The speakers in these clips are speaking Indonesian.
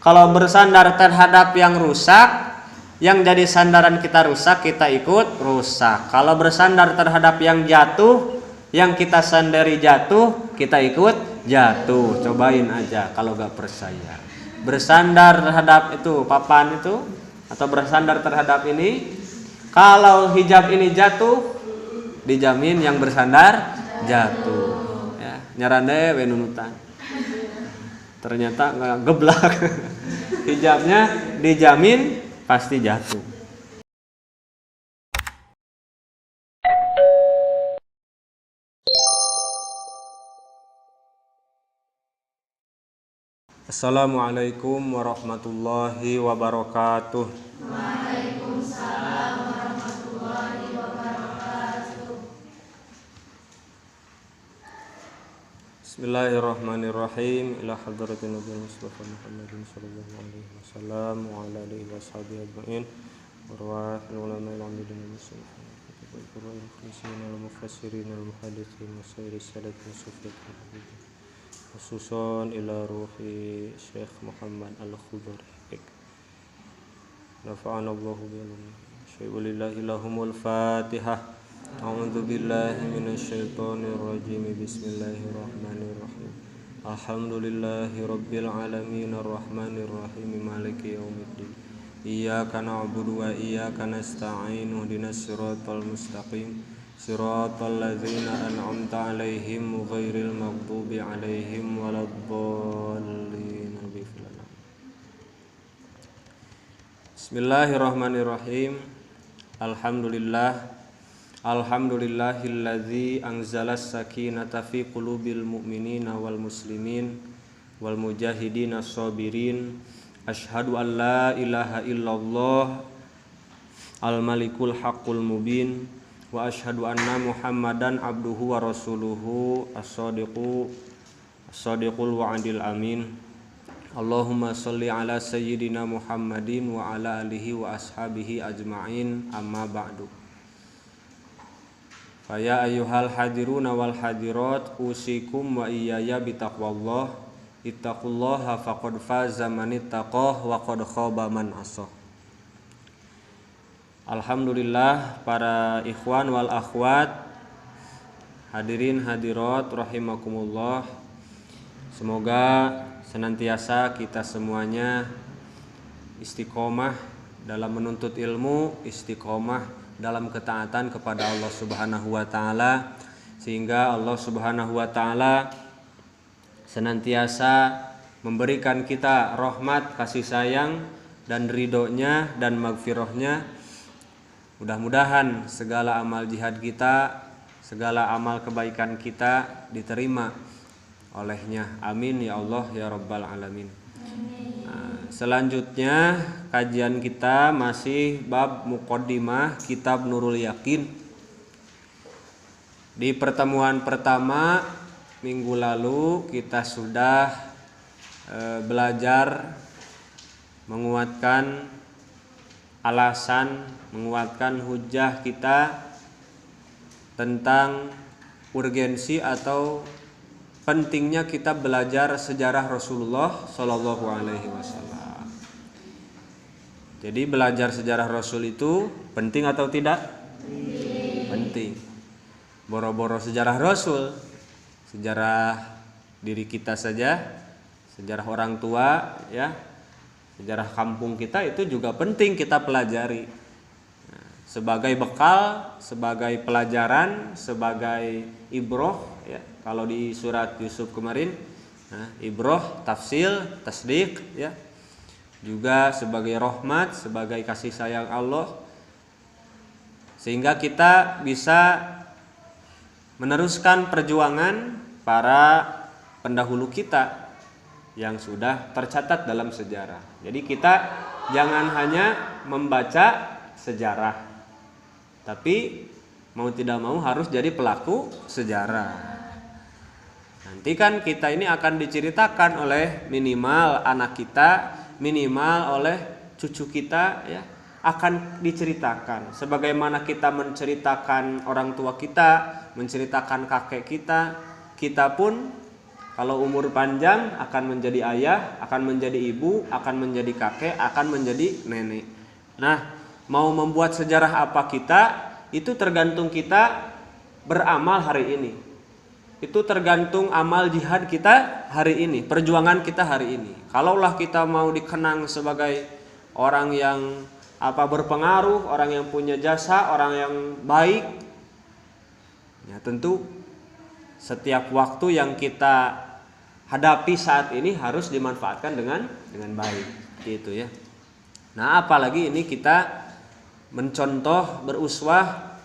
Kalau bersandar terhadap yang rusak, yang jadi sandaran kita rusak, kita ikut rusak. Kalau bersandar terhadap yang jatuh, yang kita sandari jatuh, kita ikut jatuh. Cobain aja kalau gak percaya. Bersandar terhadap itu papan itu, atau bersandar terhadap ini, kalau hijab ini jatuh, dijamin yang bersandar jatuh. Ya, nyarande we nunutan. Ternyata nggak geblak. Hijabnya dijamin pasti jatuh. Assalamualaikum warahmatullahi wabarakatuh. Waalaikumsalam warahmatullahi wabarakatuh. Bismillahirrahmanirrahim. Ila hadratin Nabi Mustafa Muhammadin sallallahu alaihi wasallam wa ala alihi washabihi ajmain. Warwahil ulama al-amilin al-muslimin wal mukhlisin wal mufassirin wal muhaddithin wa sayri salat wa sufiyat khususan ila ruhi Syekh Muhammad Al-Khudari. Nafa'ana Allahu bi'ilmihi. Syai'ulillahi lahumul Fatihah. A'udzu billahi minasyaitonir rajim. Bismillahirrahmanirrahim. Alhamdulillahi rabbil alamin arrahmanir rahim maliki yaumiddin. Iyyaka na'budu wa iyyaka nasta'in. Ihdinas siratal mustaqim. Siratal ladzina an'amta 'alaihim ghairil maghdubi 'alaihim waladdallin. Bismillahirrahmanirrahim. Alhamdulillahilladzi anzalas sakinata fi qulubil mu'minina wal muslimin wal mujahidina sabirin. Asyhadu an la ilaha illallah al malikul haqqul mubin wa asyhadu anna muhammadan abduhu wa rasuluhu as-sadiqul wa'dil amin. Allahumma sholli ala sayyidina Muhammadin wa ala alihi wa ashabihi ajma'in, amma ba'du. Faya ayyuhal hadiruna wal hadirat, usikum wa iyaya bitaqwallah. Ittaqullaha faqad faza man ittaqah wa qad khaba man asah. Alhamdulillah, para ikhwan wal akhwat, hadirin hadirat rahimakumullah. Semoga senantiasa kita semuanya istiqomah dalam menuntut ilmu, istiqomah dalam ketaatan kepada Allah Subhanahu wa taala, sehingga Allah Subhanahu wa taala senantiasa memberikan kita rahmat, kasih sayang dan ridhonya dan magfirahnya. Mudah-mudahan segala amal jihad kita, segala amal kebaikan kita diterima olehnya. Amin ya Allah ya rabbal alamin. Selanjutnya kajian kita masih bab muqaddimah kitab Nurul Yakin. Di pertemuan pertama minggu lalu kita sudah belajar menguatkan alasan, menguatkan hujah kita tentang urgensi atau pentingnya kita belajar sejarah Rasulullah Shallallahu Alaihi Wasallam. Jadi belajar sejarah Rasul itu penting atau tidak? Penting. Boro-boro sejarah Rasul, sejarah diri kita saja, sejarah orang tua, ya, sejarah kampung kita itu juga penting kita pelajari. Sebagai bekal, sebagai pelajaran, sebagai ibroh, ya. Kalau di surat Yusuf kemarin, ibroh, tafsil, tasdik, ya. Juga sebagai rahmat, sebagai kasih sayang Allah, sehingga kita bisa meneruskan perjuangan para pendahulu kita yang sudah tercatat dalam sejarah. Jadi kita jangan hanya membaca sejarah, tapi mau tidak mau harus jadi pelaku sejarah. Nanti kan kita ini akan diceritakan oleh minimal anak kita, minimal oleh cucu kita, ya, akan diceritakan. Sebagaimana kita menceritakan orang tua kita, menceritakan kakek kita, kita pun Kalau umur panjang akan menjadi ayah, akan menjadi ibu, akan menjadi kakek, akan menjadi nenek. Nah, mau membuat sejarah apa kita, itu tergantung kita beramal hari ini. Itu tergantung amal jihad kita hari ini, perjuangan kita hari ini. Kalaulah kita mau dikenang sebagai orang yang berpengaruh, orang yang punya jasa, orang yang baik, ya tentu setiap waktu yang kita hadapi saat ini harus dimanfaatkan dengan baik, gitu ya. Nah, apalagi ini kita mencontoh, beruswah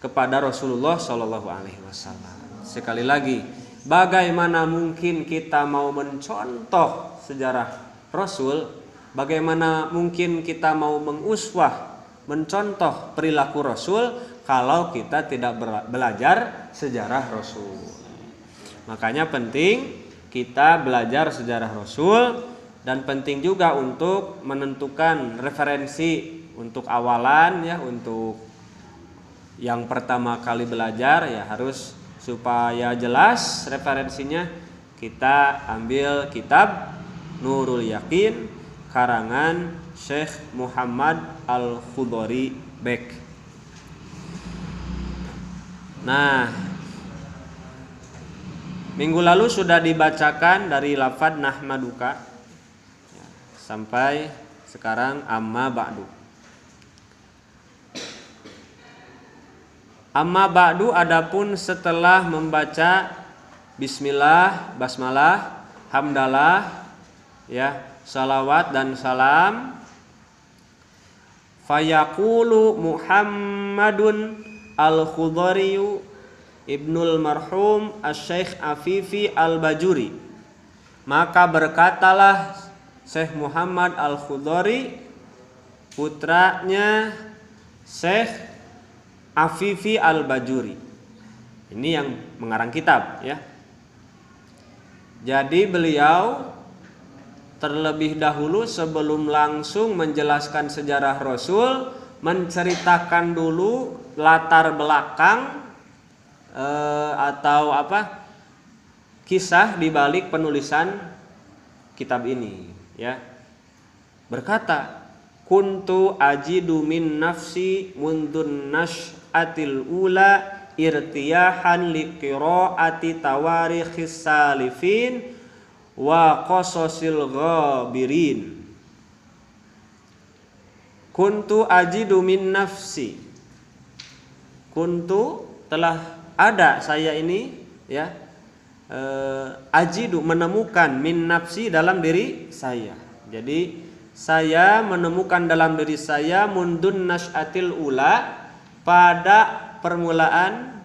kepada Rasulullah Shallallahu Alaihi Wasallam. Sekali lagi, bagaimana mungkin kita mau mencontoh sejarah Rasul? Bagaimana mungkin kita mau menguswah, mencontoh perilaku Rasul kalau kita tidak belajar sejarah Rasul? Makanya penting kita belajar sejarah Rasul, dan penting juga untuk menentukan referensi untuk awalan ya, untuk yang pertama kali belajar ya harus supaya jelas referensinya. Kita ambil kitab Nurul Yakin karangan Syekh Muhammad Al-Khudhari Bek. Nah, minggu lalu sudah dibacakan dari lafadz nahmaduka ya, sampai sekarang amma ba'du. Amma ba'du adapun setelah membaca bismillah, basmalah, hamdalah ya, salawat dan salam, fayaqulu Muhammadun al-Khudhariyu Ibnul marhum Asy-Syaikh Afifi Al-Bajuri, maka berkatalah Syekh Muhammad Al-Khudhari putranya Syekh Afifi Al-Bajuri. Ini yang mengarang kitab ya. Jadi beliau terlebih dahulu sebelum langsung menjelaskan sejarah Rasul, menceritakan dulu latar belakang atau kisah di balik penulisan kitab ini ya. Berkata, kuntu ajidu min nafsi mundun nash'atil ula irtiyahan liqiraati tawarikhis salifin wa qasasil ghabirin. Kuntu ajidu min nafsi, kuntu telah ada saya ini ya, ajidu menemukan, min nafsi dalam diri saya. Jadi saya menemukan dalam diri saya mundun nash'atil ula, pada permulaan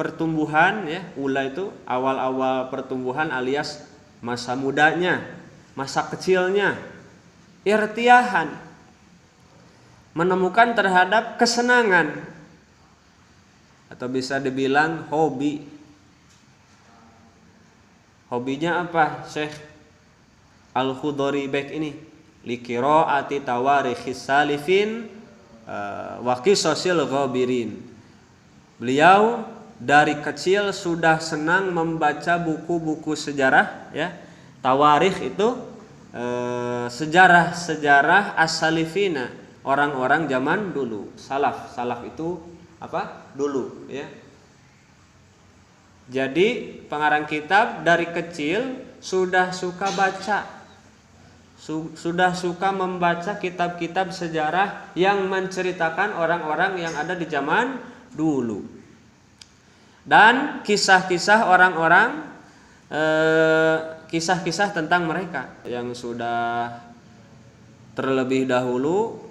pertumbuhan ya, ula itu awal-awal pertumbuhan alias masa mudanya, masa kecilnya, irtiyahan menemukan terhadap kesenangan, atau bisa dibilang hobi. Hobinya apa Syekh Al-Khudhari Bek ini? Liqiraati tawarikhis salifin wa qisasil ghabirin. Beliau dari kecil sudah senang membaca buku-buku sejarah ya. Tawarikh itu sejarah-sejarah as-salifina, orang-orang zaman dulu. Salaf itu dulu ya. Jadi pengarang kitab dari kecil sudah suka baca, sudah suka membaca kitab-kitab sejarah yang menceritakan orang-orang yang ada di zaman dulu, dan kisah-kisah orang-orang, kisah-kisah tentang mereka yang sudah terlebih dahulu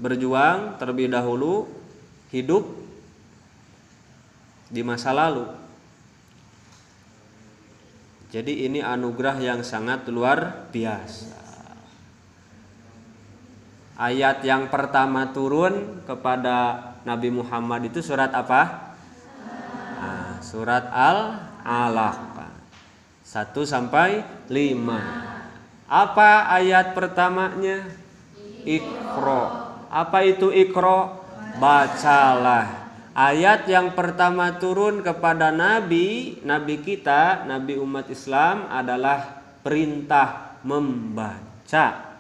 berjuang, terlebih dahulu hidup di masa lalu. Jadi ini anugerah yang sangat luar biasa. Ayat yang pertama turun kepada Nabi Muhammad itu surat apa? Surat Al-Alaq 1 sampai 5. Apa ayat pertamanya? Iqra. Apa itu Iqra? Bacalah. Ayat yang pertama turun kepada nabi kita, nabi umat Islam adalah perintah membaca.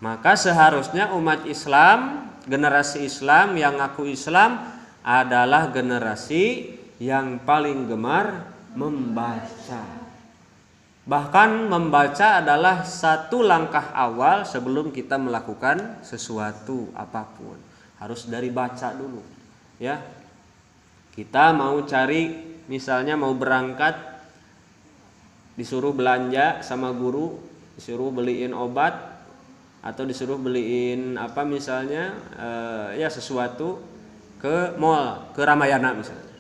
Maka seharusnya umat Islam, generasi Islam yang ngaku Islam adalah generasi yang paling gemar membaca. Bahkan membaca adalah satu langkah awal sebelum kita melakukan sesuatu apapun. Harus dari baca dulu, ya. Kita mau cari, misalnya mau berangkat, disuruh belanja sama guru, disuruh beliin obat atau disuruh beliin apa misalnya, ya sesuatu ke mall, ke Ramayana misalnya.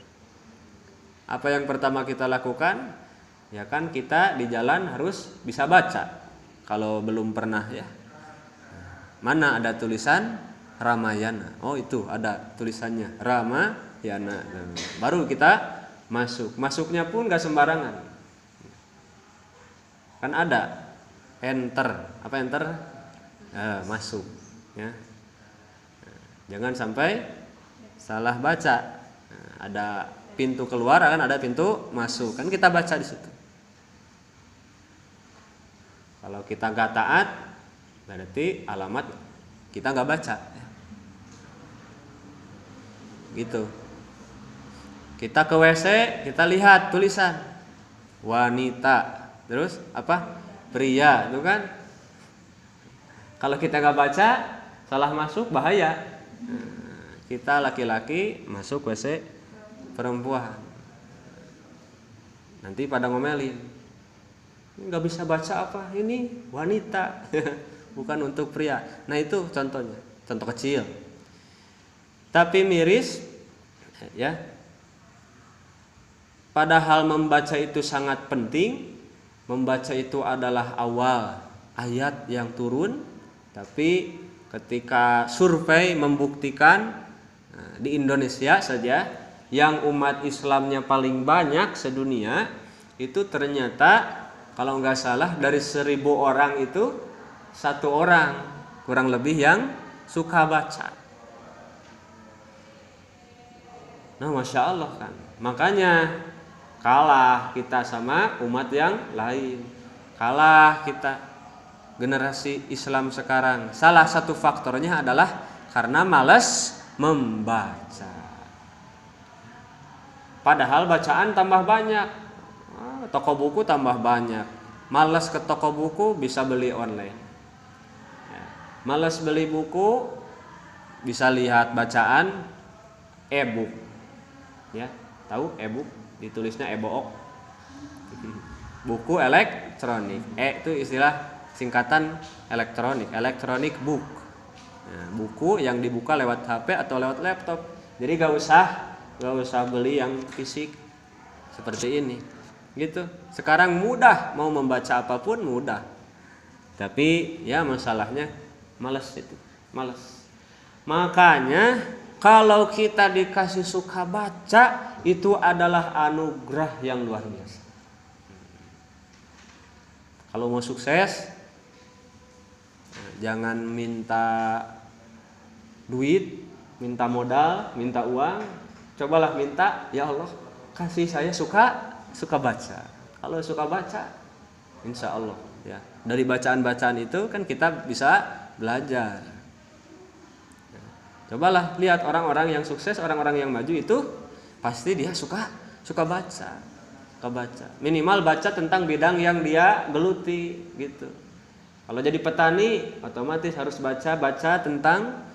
Apa yang pertama kita lakukan? Ya kan kita di jalan harus bisa baca. Kalau belum pernah ya. Mana ada tulisan Ramayana? Oh itu ada tulisannya Ramayana. Baru kita masuk. Masuknya pun gak sembarangan. Kan ada enter. Apa enter? Masuk. Ya. Jangan sampai salah baca. Ada pintu keluar, kan ada pintu masuk. Kan kita baca di situ. Kalau kita gak taat, berarti alamat kita gak baca. Gitu. Kita ke WC, kita lihat tulisan wanita, terus apa? Pria, itu kan? Kalau kita gak baca, salah masuk bahaya. Kita laki-laki masuk WC perempuan. Nanti pada ngomelin. Nggak bisa baca apa ini wanita bukan untuk pria. Nah itu contohnya, contoh kecil tapi miris ya. Padahal membaca itu sangat penting. Membaca itu adalah awal ayat yang turun. Tapi ketika survei membuktikan di Indonesia saja yang umat Islamnya paling banyak sedunia itu ternyata kalau nggak salah dari 1000 orang itu 1 orang kurang lebih yang suka baca. Nah Masya Allah kan. Makanya kalah kita sama umat yang lain. Kalah kita generasi Islam sekarang. Salah satu faktornya adalah karena malas membaca. Padahal bacaan tambah banyak. Toko buku tambah banyak. Malas ke toko buku bisa beli online. Malas beli buku bisa lihat bacaan e-book. Ya, tahu e-book? Ditulisnya e-book. Buku elektronik. Itu istilah singkatan elektronik, electronic book. Nah, buku yang dibuka lewat HP atau lewat laptop. Jadi gak usah beli yang fisik seperti ini. Gitu. Sekarang mudah mau membaca apapun mudah. Tapi ya masalahnya malas itu. Malas. Makanya kalau kita dikasih suka baca itu adalah anugerah yang luar biasa. Kalau mau sukses jangan minta duit, minta modal, minta uang. Cobalah minta, ya Allah kasih saya suka baca. Kalau suka baca, insya Allah ya. Dari bacaan-bacaan itu kan kita bisa belajar. Cobalah lihat orang-orang yang sukses, orang-orang yang maju itu pasti dia suka baca. Minimal baca tentang bidang yang dia geluti gitu. Kalau jadi petani otomatis harus baca tentang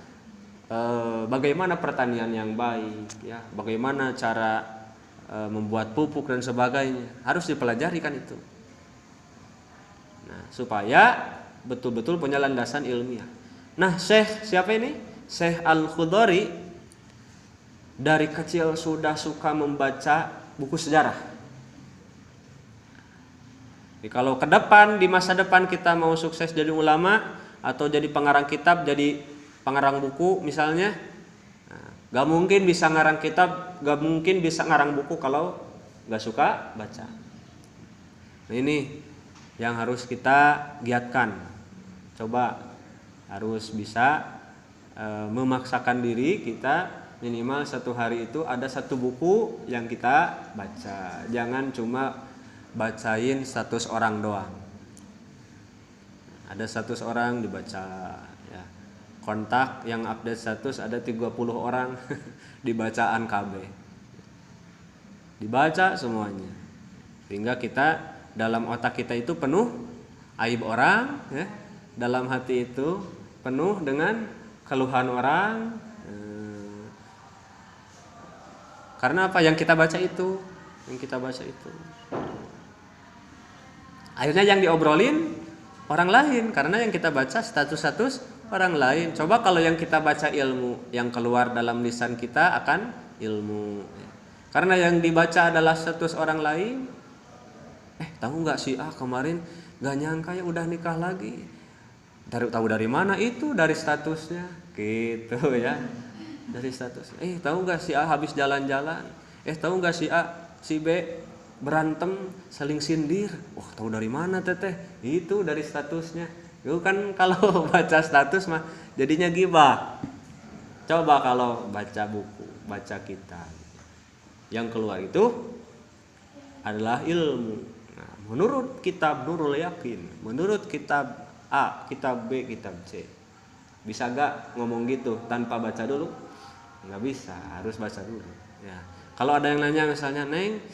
bagaimana pertanian yang baik ya, bagaimana cara membuat pupuk dan sebagainya, harus dipelajari kan itu. Nah, supaya betul-betul punya landasan ilmiah. Nah, Syekh siapa ini? Syekh Al-Khudhari dari kecil sudah suka membaca buku sejarah. Jadi kalau ke depan di masa depan kita mau sukses jadi ulama atau jadi pengarang kitab, jadi pengarang buku misalnya, gak mungkin bisa ngarang kitab, gak mungkin bisa ngarang buku kalau gak suka baca. Nah ini yang harus kita giatkan. Coba harus bisa memaksakan diri kita minimal satu hari itu ada satu buku yang kita baca. Jangan cuma bacain status orang doang. Ada status orang dibaca, ya. Kontak yang update status ada 30 orang dibacaan KB. Dibaca semuanya. Sehingga kita dalam otak kita itu penuh aib orang, ya. Dalam hati itu penuh dengan keluhan orang. Karena apa? Yang kita baca itu, akhirnya yang diobrolin orang lain, karena yang kita baca status orang lain. Coba kalau yang kita baca ilmu, yang keluar dalam lisan kita akan ilmu. Karena yang dibaca adalah status orang lain. Tahu nggak sih kemarin nggak nyangka ya udah nikah lagi. Tahu dari mana itu? Dari statusnya, gitu ya. Dari status. Tahu nggak si A habis jalan-jalan? Tahu nggak si A si B berantem saling sindir? Tahu dari mana teteh? Itu dari statusnya. Itu kan kalau baca status mah jadinya gibah. Coba kalau baca buku, baca kitab, yang keluar itu adalah ilmu. Nah, menurut kitab Nurul Yakin, menurut kitab A, kitab B, kitab C, bisa gak ngomong gitu tanpa baca dulu? Nggak bisa, harus baca dulu. Ya. Kalau ada yang nanya misalnya, Neng,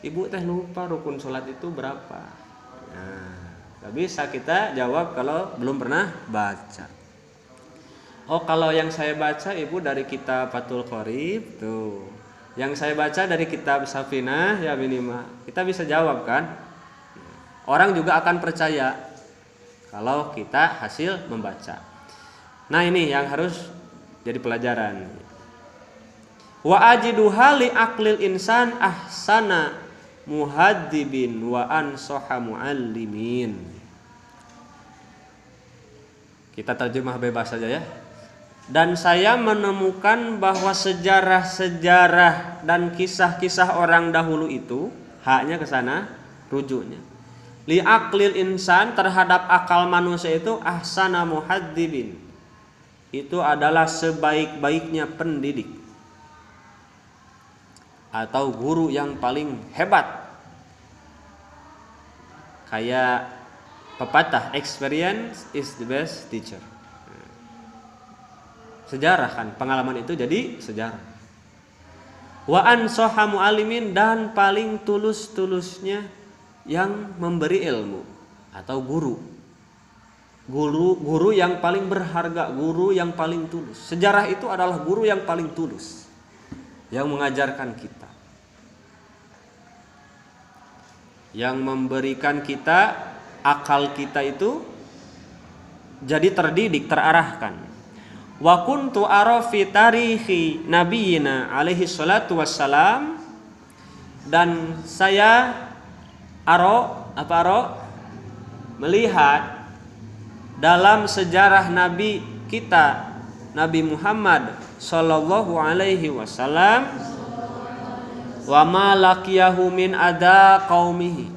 ibu teh lupa rukun sholat itu berapa? Nah, nggak bisa kita jawab kalau belum pernah baca. Kalau yang saya baca ibu dari kitab Fathul Qorib tuh. Yang saya baca dari kitab Safinah ya minimal. Kita bisa jawab kan? Orang juga akan percaya kalau kita hasil membaca. Nah ini yang harus jadi pelajaran. Wa ajiduha li aqlil insan ahsana muhadzibin wa ansoha muallimin. Kita terjemah bebas saja ya. Dan saya menemukan bahwa sejarah-sejarah dan kisah-kisah orang dahulu itu haknya ke sana rujuknya. Li aqlil insan terhadap akal manusia itu ahsana muhadzibin. Itu adalah sebaik-baiknya pendidik atau guru yang paling hebat. Kayak pepatah, experience is the best teacher. Sejarah kan, pengalaman itu jadi sejarah. Wa ansoha mu'alimin, dan paling tulus-tulusnya yang memberi ilmu atau guru. Guru yang paling berharga, guru yang paling tulus. Sejarah itu adalah guru yang paling tulus yang mengajarkan kita, yang memberikan kita akal kita itu jadi terdidik, terarahkan. Wa kuntu ara fi tarihi nabiyina alaihi salatu wassalam, dan saya melihat dalam sejarah nabi kita Nabi Muhammad sallallahu alaihi wasallam, wa ma laqiyahu min ada qaumihi,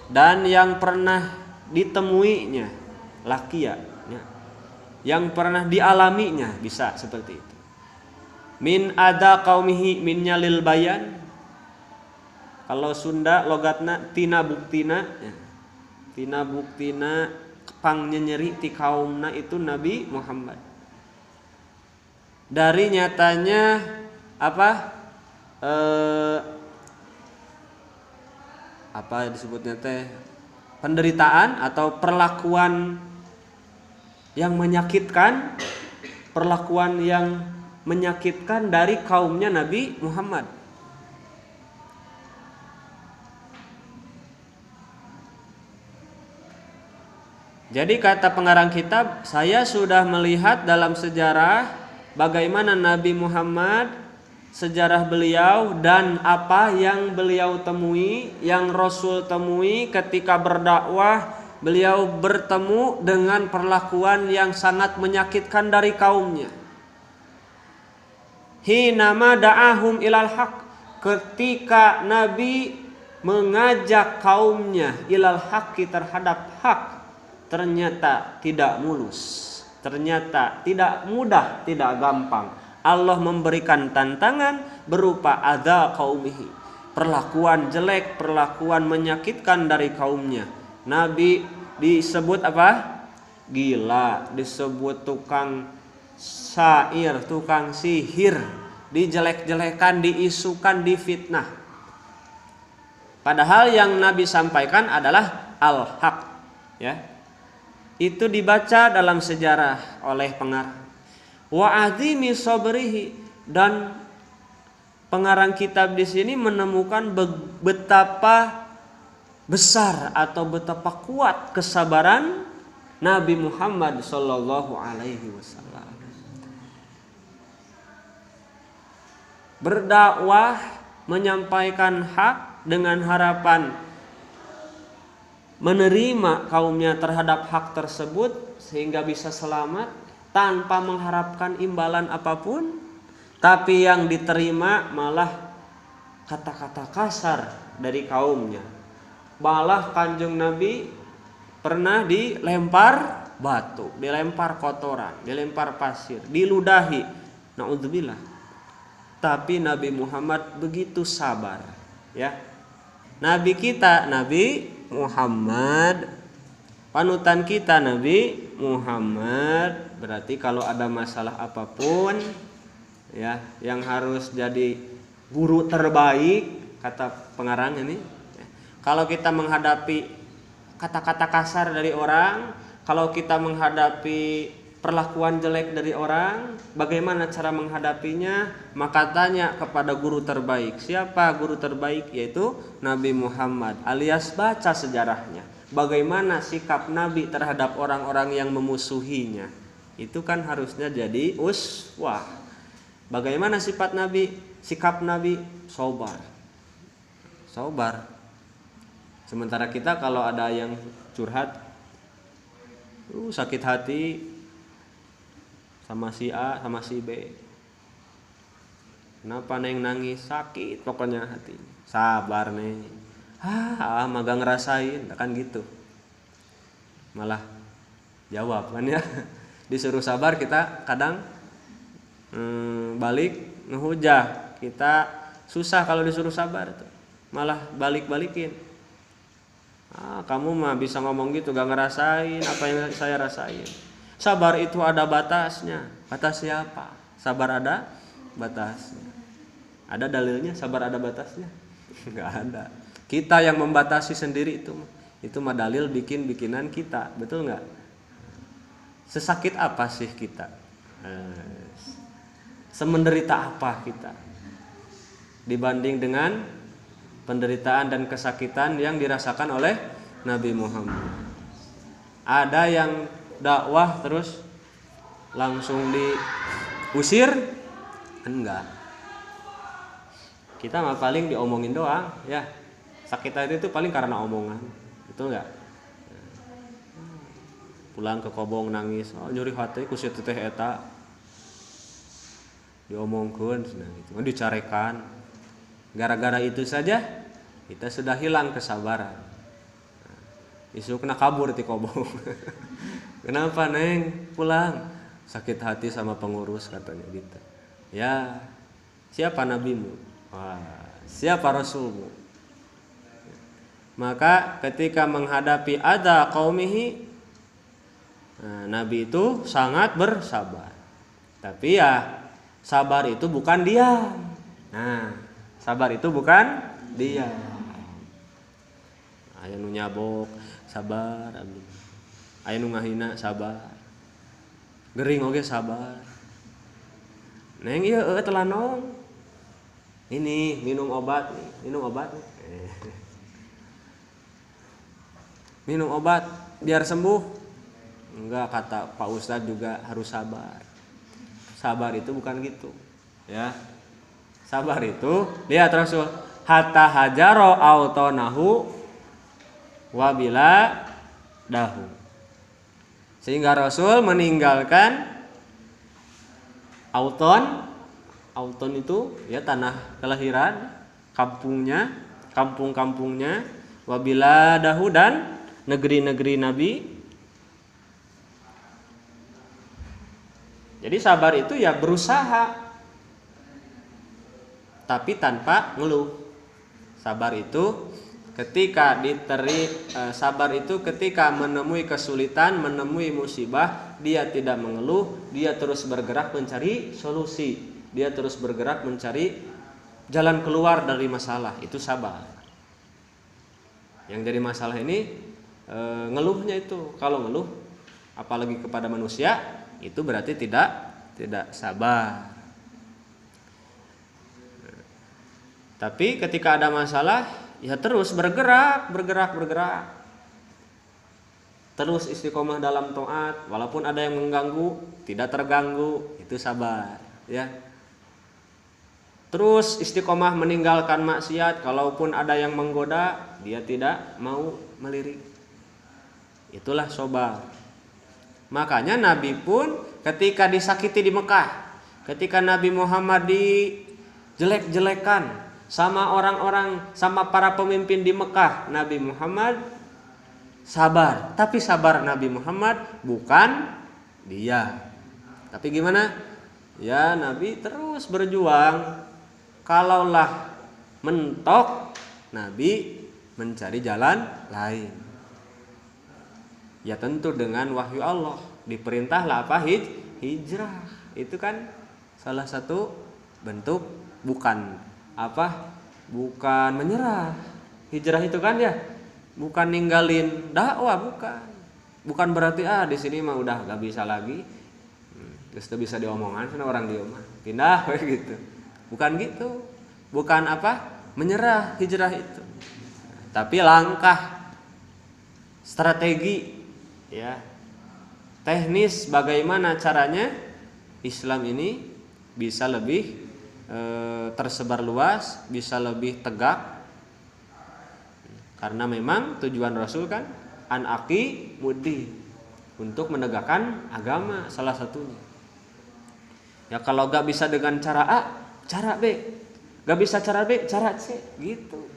dan yang pernah ditemuinya, laqiya ya, yang pernah dialaminya, bisa seperti itu. Min ada qaumihi, minnya lil bayan, kalau Sunda logatna tina buktina ya. Tina buktina pang nyeri ti kaumna itu Nabi Muhammad. Dari nyatanya apa disebutnya teh, penderitaan atau perlakuan yang menyakitkan, dari kaumnya Nabi Muhammad. Jadi kata pengarang kitab, saya sudah melihat dalam sejarah bagaimana Nabi Muhammad, sejarah beliau, dan apa yang beliau temui, yang Rasul temui ketika berdakwah. Beliau bertemu dengan perlakuan yang sangat menyakitkan dari kaumnya. Hinama da'ahum ilal haq, ketika Nabi mengajak kaumnya ilal haqqi, terhadap hak, ternyata tidak mulus, ternyata tidak mudah, tidak gampang. Allah memberikan tantangan berupa adza qaumihi, perlakuan jelek, perlakuan menyakitkan dari kaumnya. Nabi disebut apa? Gila, disebut tukang syair, tukang sihir, dijelek-jelekan, diisukan, difitnah. Padahal yang Nabi sampaikan adalah al-haq, ya. Itu dibaca dalam sejarah oleh pengarang. Wa azimi sabrihi, dan pengarang kitab di sini menemukan betapa besar atau betapa kuat kesabaran Nabi Muhammad sallallahu alaihi wasallam. Berdakwah, menyampaikan hak dengan harapan menerima kaumnya terhadap hak tersebut sehingga bisa selamat tanpa mengharapkan imbalan apapun, tapi yang diterima malah kata-kata kasar dari kaumnya. Malah Kanjeng Nabi pernah dilempar batu, dilempar kotoran, dilempar pasir, diludahi. Naudzubillah. Tapi Nabi Muhammad begitu sabar, ya. Nabi kita Nabi Muhammad, panutan kita Nabi Muhammad. Berarti kalau ada masalah apapun, ya, yang harus jadi guru terbaik kata pengarang ini, ya. Kalau kita menghadapi kata-kata kasar dari orang, kalau kita menghadapi perlakuan jelek dari orang, bagaimana cara menghadapinya? Maka tanya kepada guru terbaik. Siapa guru terbaik? Yaitu Nabi Muhammad, alias baca sejarahnya. Bagaimana sikap Nabi terhadap orang-orang yang memusuhinya? Itu kan harusnya jadi uswah. Bagaimana sifat Nabi? Sikap Nabi sabar. Sabar. Sementara kita kalau ada yang curhat, sakit hati sama si A, sama si B. Kenapa neng nangis? Sakit pokoknya hati. Sabar neng. Maga ngerasain, kan gitu. Malah jawab kan ya. Disuruh sabar kita kadang balik ngehujah. Kita susah kalau disuruh sabar tuh. Malah balik-balikin. Kamu mah bisa ngomong gitu gak ngerasain apa yang saya rasain. Sabar itu ada batasnya. Batas siapa? Sabar ada batasnya. Ada dalilnya sabar ada batasnya? Enggak ada. Kita yang membatasi sendiri itu. Itu mah dalil bikinan kita. Betul enggak? Sesakit apa sih kita? Semenderita apa kita? Dibanding dengan penderitaan dan kesakitan yang dirasakan oleh Nabi Muhammad. Ada yang dakwah terus langsung diusir? Enggak. Kita mah paling diomongin doang, ya. Sakit hati itu paling karena omongan. Betul enggak? Pulang ke kobong nangis, nyuri hati ku si teteh eta. Diomongkeun gitu, dicarekan. Gara-gara itu saja kita sudah hilang kesabaran. Isu kena kabur di kobong. Kenapa neng pulang? Sakit hati sama pengurus katanya gitu. Ya, siapa nabimu? Siapa rasulmu? Maka ketika menghadapi adza qaumihi, Nabi itu sangat bersabar. Tapi ya sabar itu bukan diam. Sabar itu bukan diam. Aya nu nyabok sabar, aya nu ngahina sabar. Gering oge sabar. Neng ieu telanong. Ini minum obat nih, minum obat nih. Minum obat biar sembuh. Enggak, kata Pak Ustadz juga harus sabar. Sabar itu bukan gitu, ya. Sabar itu, lihat Rasul, hatta hajaro autonahu wabila dahu. Sehingga Rasul meninggalkan Auton itu ya tanah kelahiran, kampung-kampungnya, wabila dahu dan negeri-negeri Nabi. Jadi sabar itu ya berusaha tapi tanpa ngeluh. Sabar itu ketika menemui kesulitan, menemui musibah, dia tidak mengeluh, dia terus bergerak mencari solusi, dia terus bergerak mencari jalan keluar dari masalah. Itu sabar. Yang jadi masalah ini ngeluhnya itu. Kalau ngeluh apalagi kepada manusia, itu berarti tidak sabar. Tapi ketika ada masalah, ya terus bergerak. Terus istiqomah dalam taat, walaupun ada yang mengganggu, tidak terganggu, itu sabar, ya. Terus istiqomah meninggalkan maksiat, kalaupun ada yang menggoda, dia tidak mau melirik. Itulah sabar. Makanya Nabi pun ketika disakiti di Mekah, ketika Nabi Muhammad dijelek-jelekan sama orang-orang, sama para pemimpin di Mekah, Nabi Muhammad sabar. Tapi sabar Nabi Muhammad bukan dia. Tapi gimana? Ya, Nabi terus berjuang. Kalaulah mentok, Nabi mencari jalan lain. Ya tentu dengan wahyu Allah. Diperintahlah apa? Hijrah. Itu kan salah satu bentuk bukan menyerah. Hijrah itu kan ya bukan ninggalin dakwah, bukan berarti di sini mah udah gak bisa lagi, terus bisa diomongan sana orang di rumah pindah gitu. Bukan gitu, bukan menyerah hijrah itu, tapi langkah strategi, ya, teknis bagaimana caranya Islam ini bisa lebih tersebar luas, bisa lebih tegak. Karena memang tujuan Rasul kan an-aqi mudi, untuk menegakkan agama salah satunya. Ya kalau gak bisa dengan cara A, cara B. Gak bisa cara B, cara C, gitu.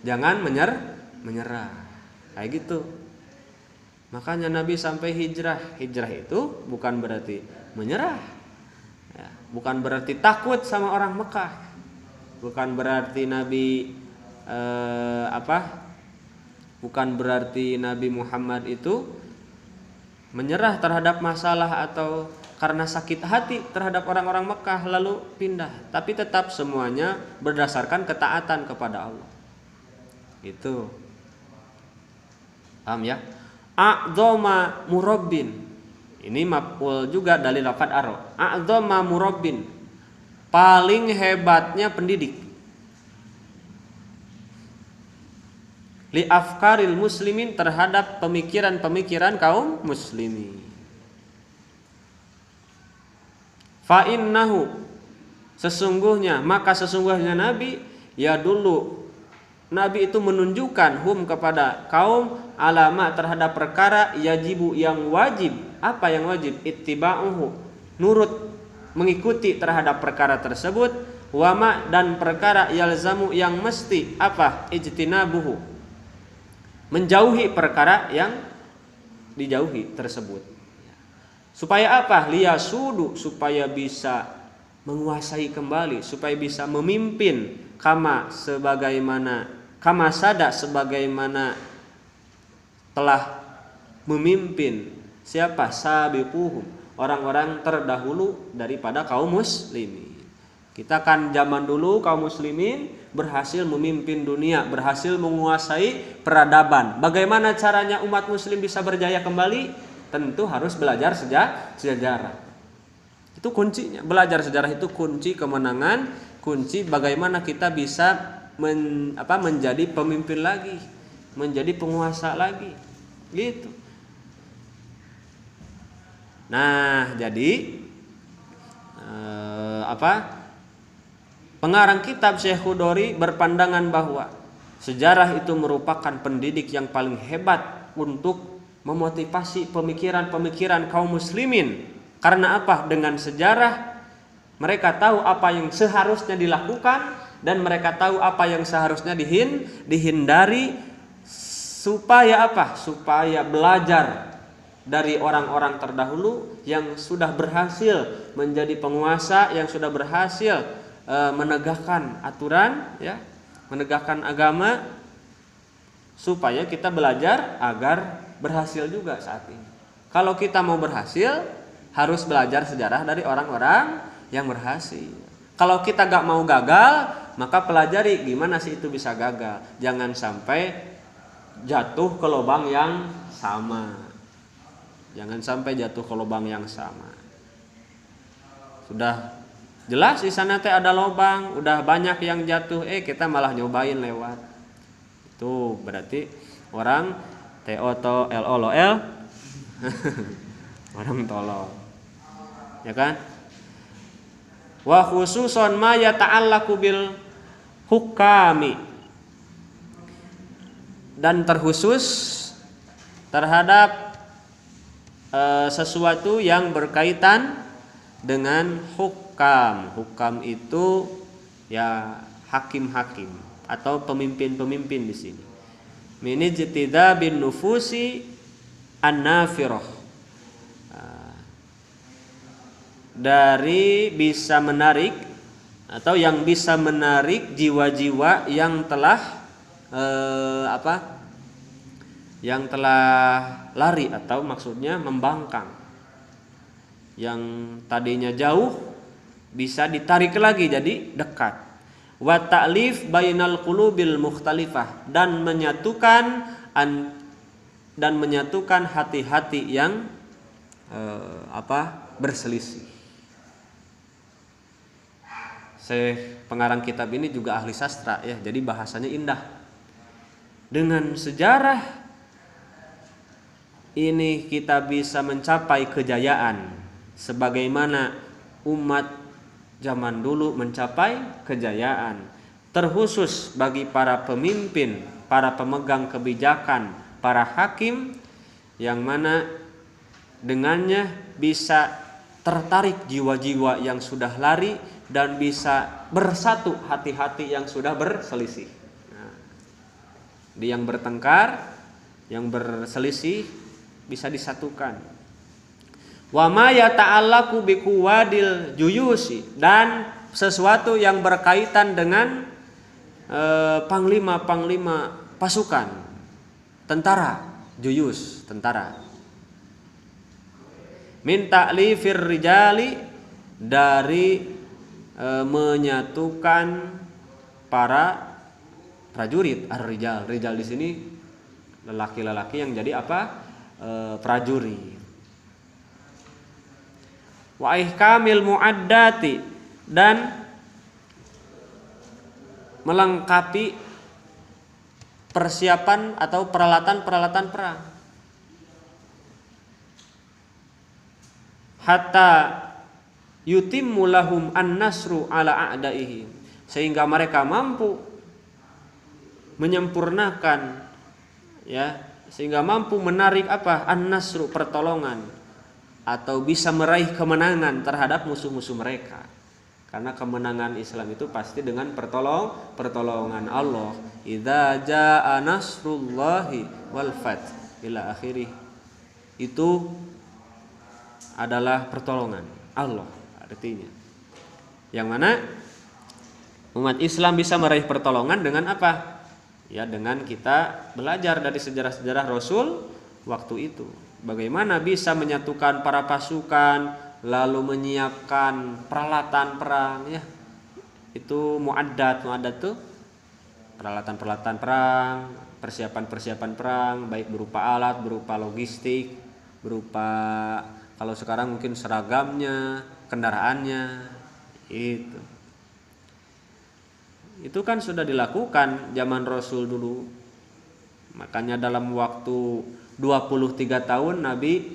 Jangan menyerah. Kayak gitu. Makanya Nabi sampai hijrah. Hijrah itu bukan berarti menyerah. Ya, bukan berarti takut sama orang Mekah. Bukan berarti Nabi bukan berarti Nabi Muhammad itu menyerah terhadap masalah atau karena sakit hati terhadap orang-orang Mekah lalu pindah, tapi tetap semuanya berdasarkan ketaatan kepada Allah. Itu paham ya? A'dzama murabbin, ini maf'ul juga dari lafaz aro. A'dzama murabbin, paling hebatnya pendidik. Li afkaril muslimin, terhadap pemikiran-pemikiran kaum muslimin. Fa innahu, sesungguhnya Nabi, ya dulu Nabi itu menunjukkan kepada kaum alama terhadap perkara yajibu, yang wajib. Apa yang wajib? Ittiba'uhu, nurut, mengikuti terhadap perkara tersebut. Wama, dan perkara yalzamu, yang mesti ijtinabuhu, menjauhi perkara yang dijauhi tersebut. Supaya apa? Liyasudu, supaya bisa menguasai kembali, supaya bisa memimpin kama sada, sebagaimana telah memimpin siapa? Sabiquhum, orang-orang terdahulu daripada kaum muslimin. Kita kan zaman dulu kaum muslimin berhasil memimpin dunia, berhasil menguasai peradaban. Bagaimana caranya umat muslim bisa berjaya kembali? Tentu harus belajar sejarah. Itu kuncinya. Belajar sejarah itu kunci kemenangan, kunci bagaimana kita bisa menjadi pemimpin lagi, menjadi penguasa lagi. Gitu. Nah, jadi pengarang kitab Syekh Khudori berpandangan bahwa sejarah itu merupakan pendidik yang paling hebat untuk memotivasi pemikiran-pemikiran kaum muslimin. Karena apa? Dengan sejarah mereka tahu apa yang seharusnya dilakukan dan mereka tahu apa yang seharusnya dihindari, supaya apa? Supaya belajar dari orang-orang terdahulu yang sudah berhasil menjadi penguasa, yang sudah berhasil menegakkan aturan, ya, menegakkan agama supaya kita belajar agar berhasil juga saat ini. Kalau kita mau berhasil, harus belajar sejarah dari orang-orang yang berhasil. Kalau kita gak mau gagal, maka pelajari gimana sih itu bisa gagal. Jangan sampai jatuh ke lubang yang sama. Jangan sampai jatuh ke lubang yang sama. Sudah jelas di sana teh ada lubang, udah banyak yang jatuh, kita malah nyobain lewat. Itu berarti orang TO LOL orang tolol. Ya kan? Wa khususon ma yata'allaqu bil hukami. Dan terkhusus terhadap sesuatu yang berkaitan dengan hukam. Hukam itu ya hakim-hakim atau pemimpin-pemimpin di sini. Min ijtida bin nufusi an-nafirah. Dari bisa menarik atau yang bisa menarik jiwa-jiwa yang telah yang telah lari atau maksudnya membangkang. Yang tadinya jauh bisa ditarik lagi jadi dekat. Wa ta'lif bainal qulubil mukhtalifah, dan menyatukan hati-hati yang berselisih. Pengarang kitab ini juga ahli sastra, ya, jadi bahasanya indah. Dengan sejarah ini kita bisa mencapai kejayaan sebagaimana umat zaman dulu mencapai kejayaan, terkhusus bagi para pemimpin, para pemegang kebijakan, para hakim, yang mana dengannya bisa tertarik jiwa-jiwa yang sudah lari dan bisa bersatu hati-hati yang sudah berselisih. Nah, di yang bertengkar, yang berselisih bisa disatukan. Wa ma yata'allaqu biquwadil juyusi, dan sesuatu yang berkaitan dengan panglima-panglima pasukan, tentara, juyus, tentara. Min ta'lifir rijali, dari menyatukan para prajurit. Ar-rijal, rijal di sini lelaki-lelaki yang jadi prajurit. Wa ihkamil muaddati, dan melengkapi persiapan atau peralatan-peralatan perang. Hatta yutimmu lahum an-nasru ala a'daihim, sehingga mereka mampu menyempurnakan, ya, sehingga mampu menarik an-nasru, pertolongan, atau bisa meraih kemenangan terhadap musuh-musuh mereka. Karena kemenangan Islam itu pasti dengan pertolongan Allah. Idza jaa nasrullahi wal fath ila akhirih. Itu adalah pertolongan Allah artinya. Yang mana umat Islam bisa meraih pertolongan dengan apa? Ya, dengan kita belajar dari sejarah-sejarah Rasul waktu itu. Bagaimana bisa menyatukan para pasukan, lalu menyiapkan peralatan perang, ya. Itu muaddat tuh peralatan-peralatan perang, persiapan-persiapan perang, baik berupa alat, berupa logistik, berupa kalau sekarang mungkin seragamnya, kendaraannya, itu kan sudah dilakukan zaman Rasul dulu. Makanya dalam waktu 23 tahun Nabi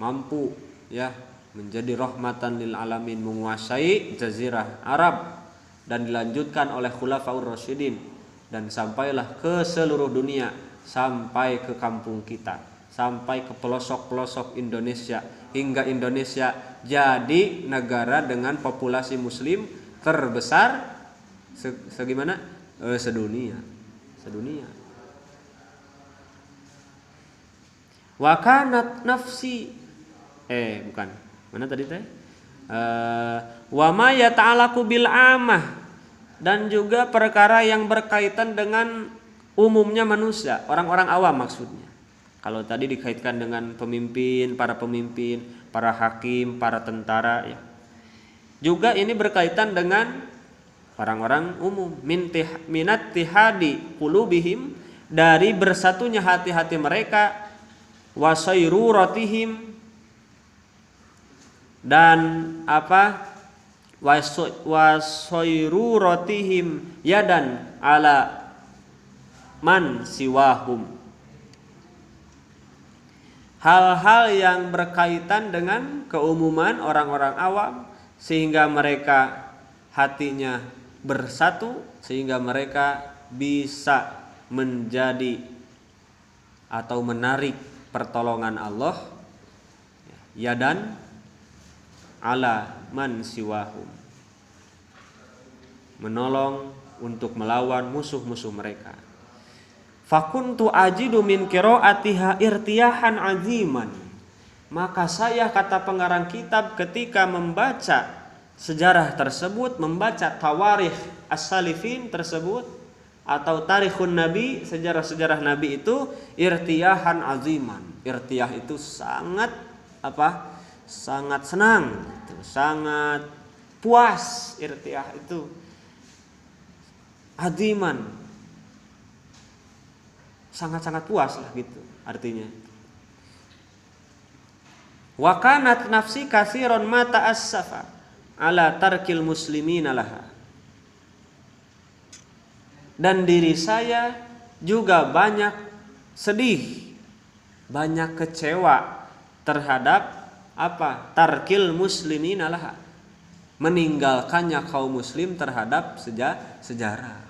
mampu, ya, menjadi rahmatan lil alamin, menguasai jazirah Arab, dan dilanjutkan oleh Khulafaur Rasyidin, dan sampailah ke seluruh dunia, sampai ke kampung kita, sampai ke pelosok-pelosok Indonesia, hingga Indonesia jadi negara dengan populasi muslim terbesar sedunia. Wa kanat nafsi bukan. Mana tadi teh? Wa ma yata'alaku bil amah, dan juga perkara yang berkaitan dengan umumnya manusia, orang-orang awam maksudnya. Kalau tadi dikaitkan dengan pemimpin, para hakim, para tentara ya. Juga ini berkaitan dengan orang-orang umum, minat tihadi qulubihim, dari bersatunya hati-hati mereka, wasairuratihim, dan wasairuratihim yadan ala man siwahum. Hal-hal yang berkaitan dengan keumuman orang-orang awam, sehingga mereka hatinya bersatu, sehingga mereka bisa menjadi atau menarik pertolongan Allah, yadan ala man siwahum, menolong untuk melawan musuh-musuh mereka. Fakuntu ajidu min qiraatiha irtiyahan aziman, maka saya, kata pengarang kitab, ketika membaca sejarah tersebut, membaca tawarikh as-salifin tersebut atau tarikhun nabi, sejarah-sejarah nabi itu, irtiyahan aziman. Irtiyah itu sangat sangat senang, sangat puas. Irtiyah itu aziman, sangat-sangat puas lah gitu artinya. Wa kanat nafsi katsiran ma ta'assafa ala tarkil muslimina laha, dan diri saya juga banyak sedih, banyak kecewa terhadap tarkil muslimina laha, meninggalkannya kaum muslim terhadap sejarah.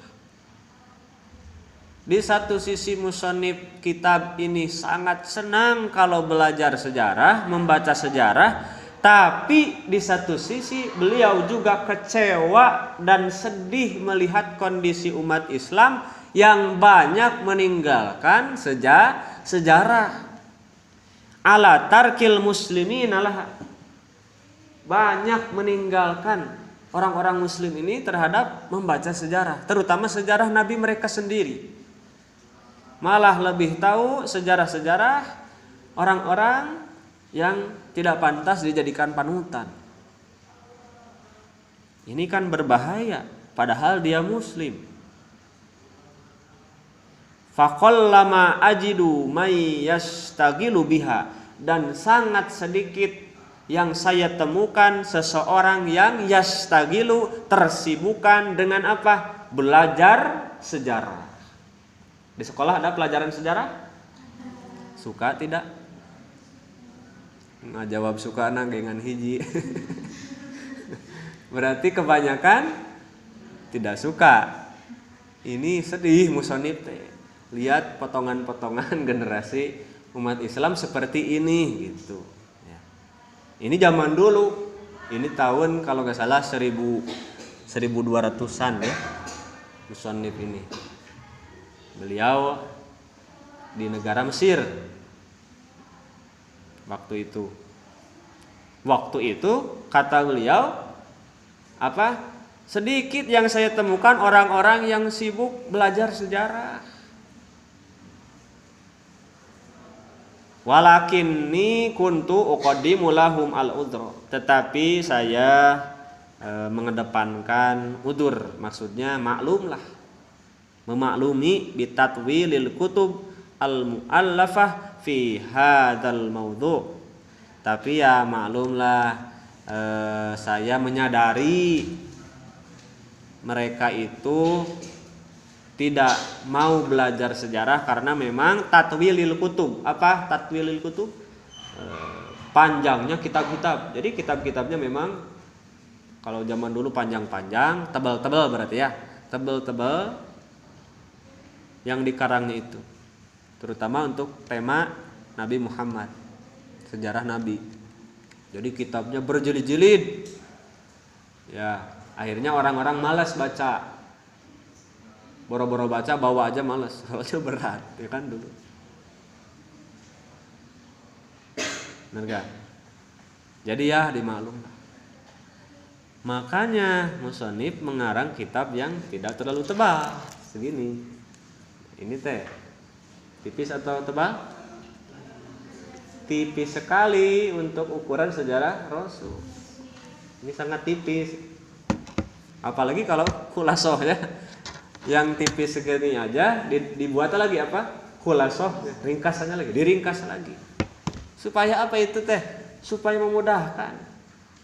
Di satu sisi musannif kitab ini sangat senang kalau belajar sejarah, membaca sejarah, tapi di satu sisi beliau juga kecewa dan sedih melihat kondisi umat Islam yang banyak meninggalkan sejarah. Ala tarkil muslimin alaha, banyak meninggalkan orang-orang muslim ini terhadap membaca sejarah, terutama sejarah nabi mereka sendiri. Malah lebih tahu sejarah-sejarah orang-orang yang tidak pantas dijadikan panutan. Ini kan berbahaya, padahal dia muslim. Faqallama ajidu may yastagilu biha, dan sangat sedikit yang saya temukan seseorang yang yastagilu, tersibukkan dengan belajar sejarah. Di sekolah ada pelajaran sejarah? Suka tidak? Nggak jawab suka nanggengan hiji. Berarti kebanyakan tidak suka. Ini sedih musonib teh. Lihat potongan-potongan generasi umat Islam seperti ini gitu. Ya. Ini zaman dulu. Ini tahun kalau nggak salah 1200-an ya. Musonib ini. Beliau di negara Mesir waktu itu. Waktu itu kata beliau sedikit yang saya temukan orang-orang yang sibuk belajar sejarah. Walakinni kuntu uqaddimu lahum al-udhra, tetapi saya mengedepankan udur, maksudnya maklumlah, memaklumi bitatwilil kutub al-mu'allafah fi hadzal maudhu'. Tapi ya maklumlah, saya menyadari mereka itu tidak mau belajar sejarah karena memang tatwilil kutub. Apa tatwilil kutub? Panjangnya kitab-kitab. Jadi kitab-kitabnya memang kalau zaman dulu panjang-panjang, tebal-tebal berarti ya. Tebal-tebal yang dikarangnya itu, terutama untuk tema Nabi Muhammad, sejarah Nabi. Jadi kitabnya berjilid-jilid. Ya, akhirnya orang-orang malas baca. Boro-boro baca, bawa aja malas, soalnya berat, ya kan dulu. Benar gak? Jadi ya dimaklum. Makanya musonif mengarang kitab yang tidak terlalu tebal segini. Ini teh tipis atau tebal? Tipis sekali untuk ukuran sejarah Rasul. Ini sangat tipis. Apalagi kalau khulasoh ya. Yang tipis segini aja dibuat lagi apa? Khulasoh, ringkasannya lagi, diringkas lagi. Supaya apa itu teh? Supaya memudahkan.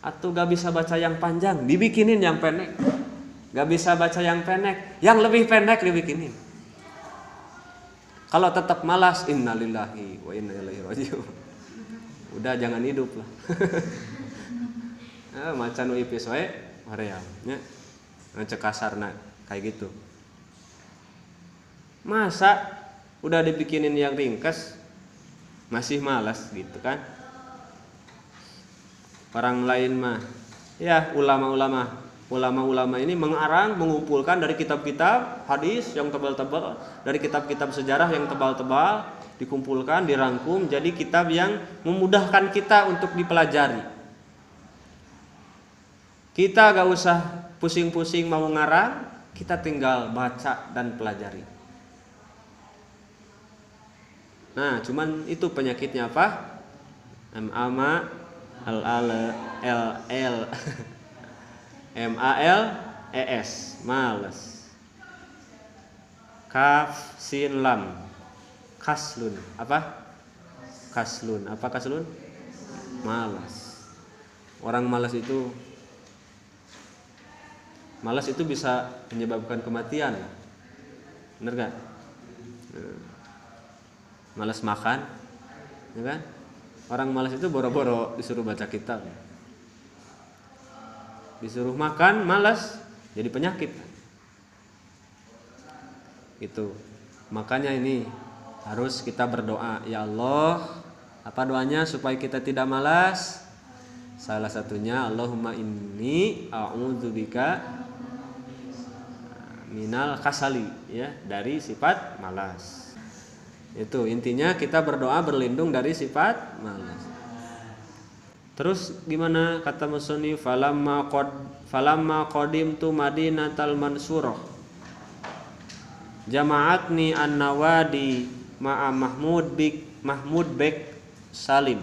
Atau gak bisa baca yang panjang, dibikinin yang pendek. Gak bisa baca yang pendek, yang lebih pendek dibikinin. Kalau tetap malas, innalillahi wa inna ilaihi raji'un. Udah jangan hidup lah. Macan nu ipis wae hoream nya. Cek kasarna kayak gitu. Masa udah dibikinin yang ringkas masih malas gitu kan? Orang lain mah ya ulama-ulama ini mengarang, mengumpulkan dari kitab-kitab hadis yang tebal-tebal, dari kitab-kitab sejarah yang tebal-tebal, dikumpulkan, dirangkum jadi kitab yang memudahkan kita untuk dipelajari. Kita gak usah pusing-pusing mau ngarang, kita tinggal baca dan pelajari. Nah, cuman itu penyakitnya apa? MALES, males. Kaf sin lam, kaslun. Apa? Kaslun. Apa kaslun? Malas. Orang malas itu bisa menyebabkan kematian. Bener gak? Malas makan, ya kan? Orang malas itu boro-boro disuruh baca kitab, disuruh makan malas, jadi penyakit. Itu. Makanya ini harus kita berdoa, ya Allah, apa doanya supaya kita tidak malas? Salah satunya Allahumma inni a'udzubika minal kasali, ya, dari sifat malas. Itu intinya kita berdoa berlindung dari sifat malas. Terus gimana kata musannif falamma qadimtu madinatal mansurah jama'atni an-nawadi ma'a Mahmud bek Salim.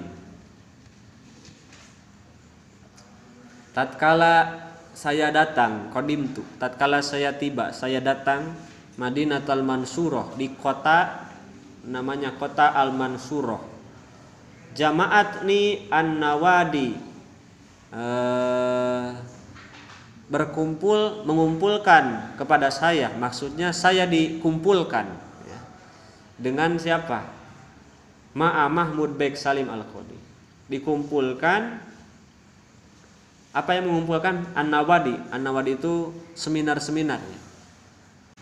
Tatkala saya datang, qadimtu, tatkala saya tiba, saya datang Madinatul Mansurah, di kota namanya kota Al-Mansurah. Jama'at ni an-nawadi, mengumpulkan kepada saya, maksudnya saya dikumpulkan ya. Dengan siapa? Ma'a Mahmud bek Salim Al-Qadi. Dikumpulkan. Apa yang mengumpulkan? An-Nawadi. An-Nawadi itu seminar-seminarnya.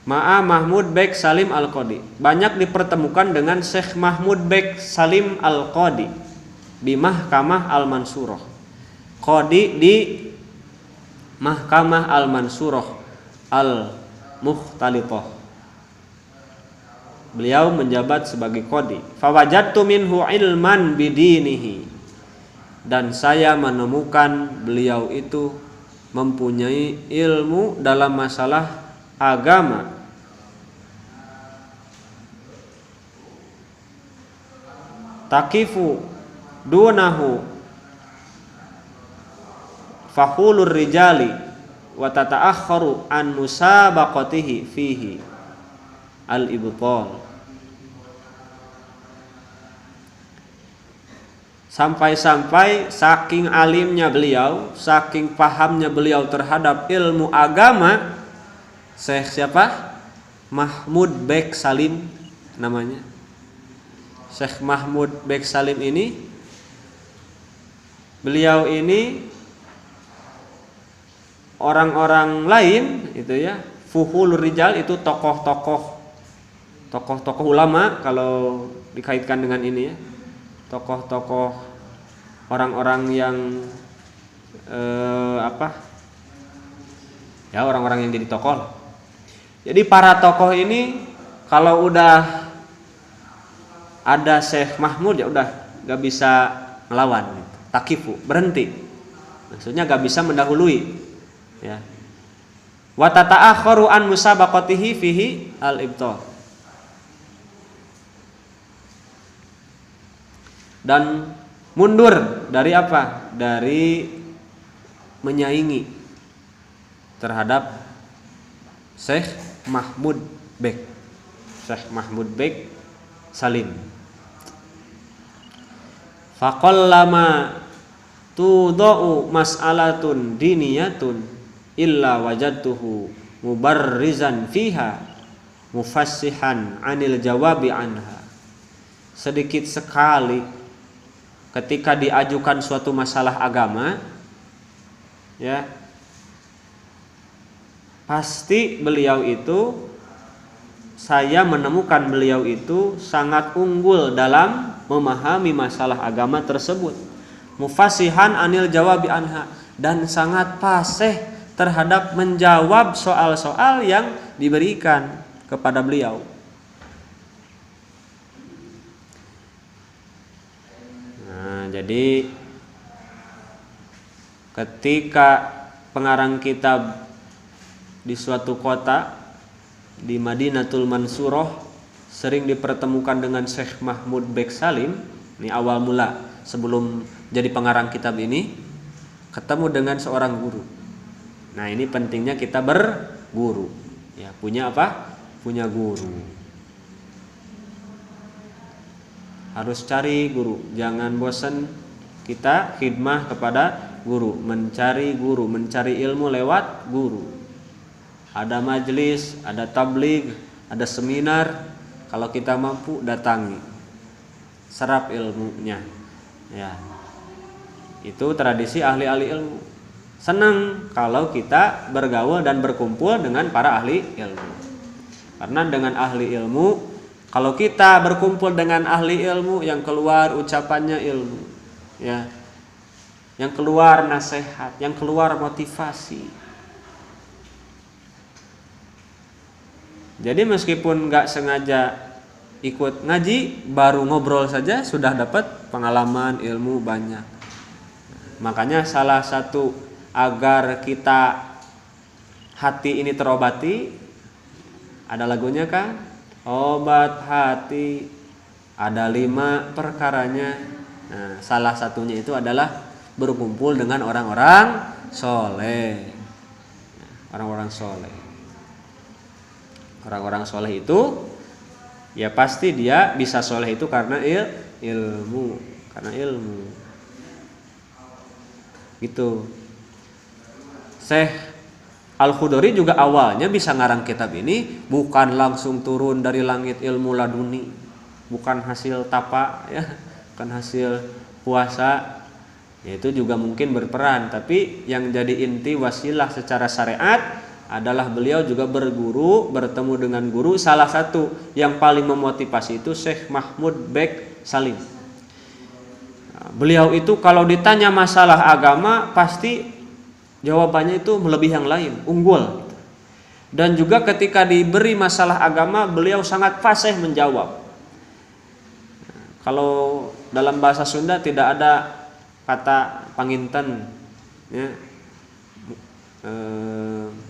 Ma'a Mahmud bek Salim Al-Qadi. Banyak dipertemukan dengan Syekh Mahmud bek Salim Al-Qadi di Mahkamah Al-Mansurah. Qadi di Mahkamah Al-Mansurah Al-Mukhtalithah. Beliau menjabat sebagai qadi. Fawajadtu minhu ilman bidinihi. Dan saya menemukan beliau itu mempunyai ilmu dalam masalah agama. Takifu dunahu fahulur rijali wa tata'akhkharu an musabaqatihi fihi al-ibtal. Sampai-sampai saking alimnya beliau, saking pahamnya beliau terhadap ilmu agama, Syekh siapa? Mahmud bek Salim namanya. Syekh Mahmud bek Salim ini, beliau ini orang-orang lain itu ya, fuhulur rijal itu tokoh-tokoh ulama kalau dikaitkan dengan ini ya. Tokoh-tokoh orang-orang yang ya orang-orang yang jadi tokoh. Jadi para tokoh ini kalau udah ada Syekh Mahmud ya udah gak bisa melawan, takifu, berhenti. Maksudnya gak bisa mendahului. Ya. Wa tata'akharu an musabaqatihi fihi al-ibtal. Dan mundur dari apa? Dari menyaingi terhadap Syekh Mahmud Bek. Syekh Mahmud Bek Salim. Faqallama tudau mas'alatun diniyatun illa wajadtuhu mubarrizan fiha mufassihan anil jawabi anha. Sedikit sekali ketika diajukan suatu masalah agama, ya, pasti beliau itu, saya menemukan beliau itu sangat unggul dalam memahami masalah agama tersebut, mufassihan anil jawabi anha, dan sangat fasih terhadap menjawab soal-soal yang diberikan kepada beliau. Nah, jadi ketika pengarang kitab di suatu kota di Madinatul Mansurah sering dipertemukan dengan Syekh Mahmud Bek Salim, ini awal mula sebelum jadi pengarang kitab ini, ketemu dengan seorang guru. Nah, ini pentingnya kita berguru, ya, punya apa? Punya guru. Harus cari guru, jangan bosan kita khidmah kepada guru, mencari guru, mencari ilmu lewat guru. Ada majelis, ada tabligh, ada seminar, kalau kita mampu datangi, serap ilmunya, ya. Itu tradisi ahli-ahli ilmu. Senang kalau kita bergaul dan berkumpul dengan para ahli ilmu. Karena dengan ahli ilmu, kalau kita berkumpul dengan ahli ilmu, yang keluar ucapannya ilmu, ya, yang keluar nasihat, yang keluar motivasi. Jadi meskipun nggak sengaja ikut ngaji, baru ngobrol saja sudah dapat pengalaman ilmu banyak. Makanya salah satu agar kita hati ini terobati, ada lagunya kan? Obat hati ada 5 perkaranya. Nah, salah satunya itu adalah berkumpul dengan orang-orang soleh. Orang-orang soleh. Orang-orang soleh itu, ya pasti dia bisa soleh itu karena ilmu, karena ilmu. Gitu. Syekh Al-Khudori juga awalnya bisa ngarang kitab ini bukan langsung turun dari langit ilmu laduni, bukan hasil tapa, ya, bukan hasil puasa. Ya, itu juga mungkin berperan, tapi yang jadi inti wasilah secara syariat adalah beliau juga berguru, bertemu dengan guru. Salah satu yang paling memotivasi itu Syekh Mahmud Bek Salim. Beliau itu kalau ditanya masalah agama pasti jawabannya itu melebihi yang lain, unggul. Dan juga ketika diberi masalah agama, beliau sangat fasih menjawab. Kalau dalam bahasa Sunda tidak ada kata panginten, ya,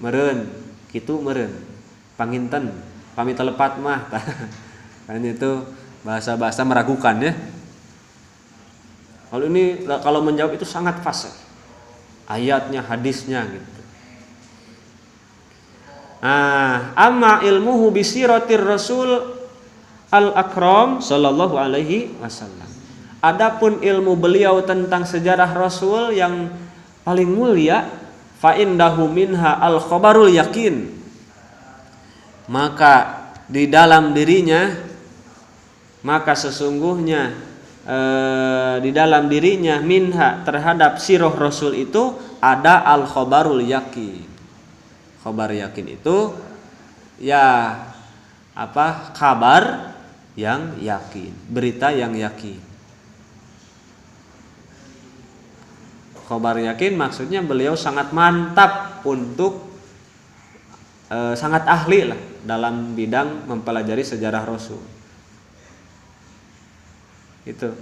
meren, gitu meren, panginten, pamit telepat mah, kan itu bahasa-bahasa meragukan, ya. Kalau menjawab itu sangat fasih, ayatnya, hadisnya, gitu. Amma ilmuhu bisiratir Rasul al-Akram sallallahu alaihi wasallam. Adapun ilmu beliau tentang sejarah Rasul yang paling mulia, fa indahu minha al-khabarul yakin. Maka di dalam dirinya, maka sesungguhnya di dalam dirinya minha terhadap sirah Rasul itu ada al-khabarul yakin. Khabar yakin itu ya apa? Kabar yang yakin, berita yang yakin. Khabar yakin maksudnya beliau sangat mantap untuk sangat ahli lah dalam bidang mempelajari sejarah Rasul. Itu.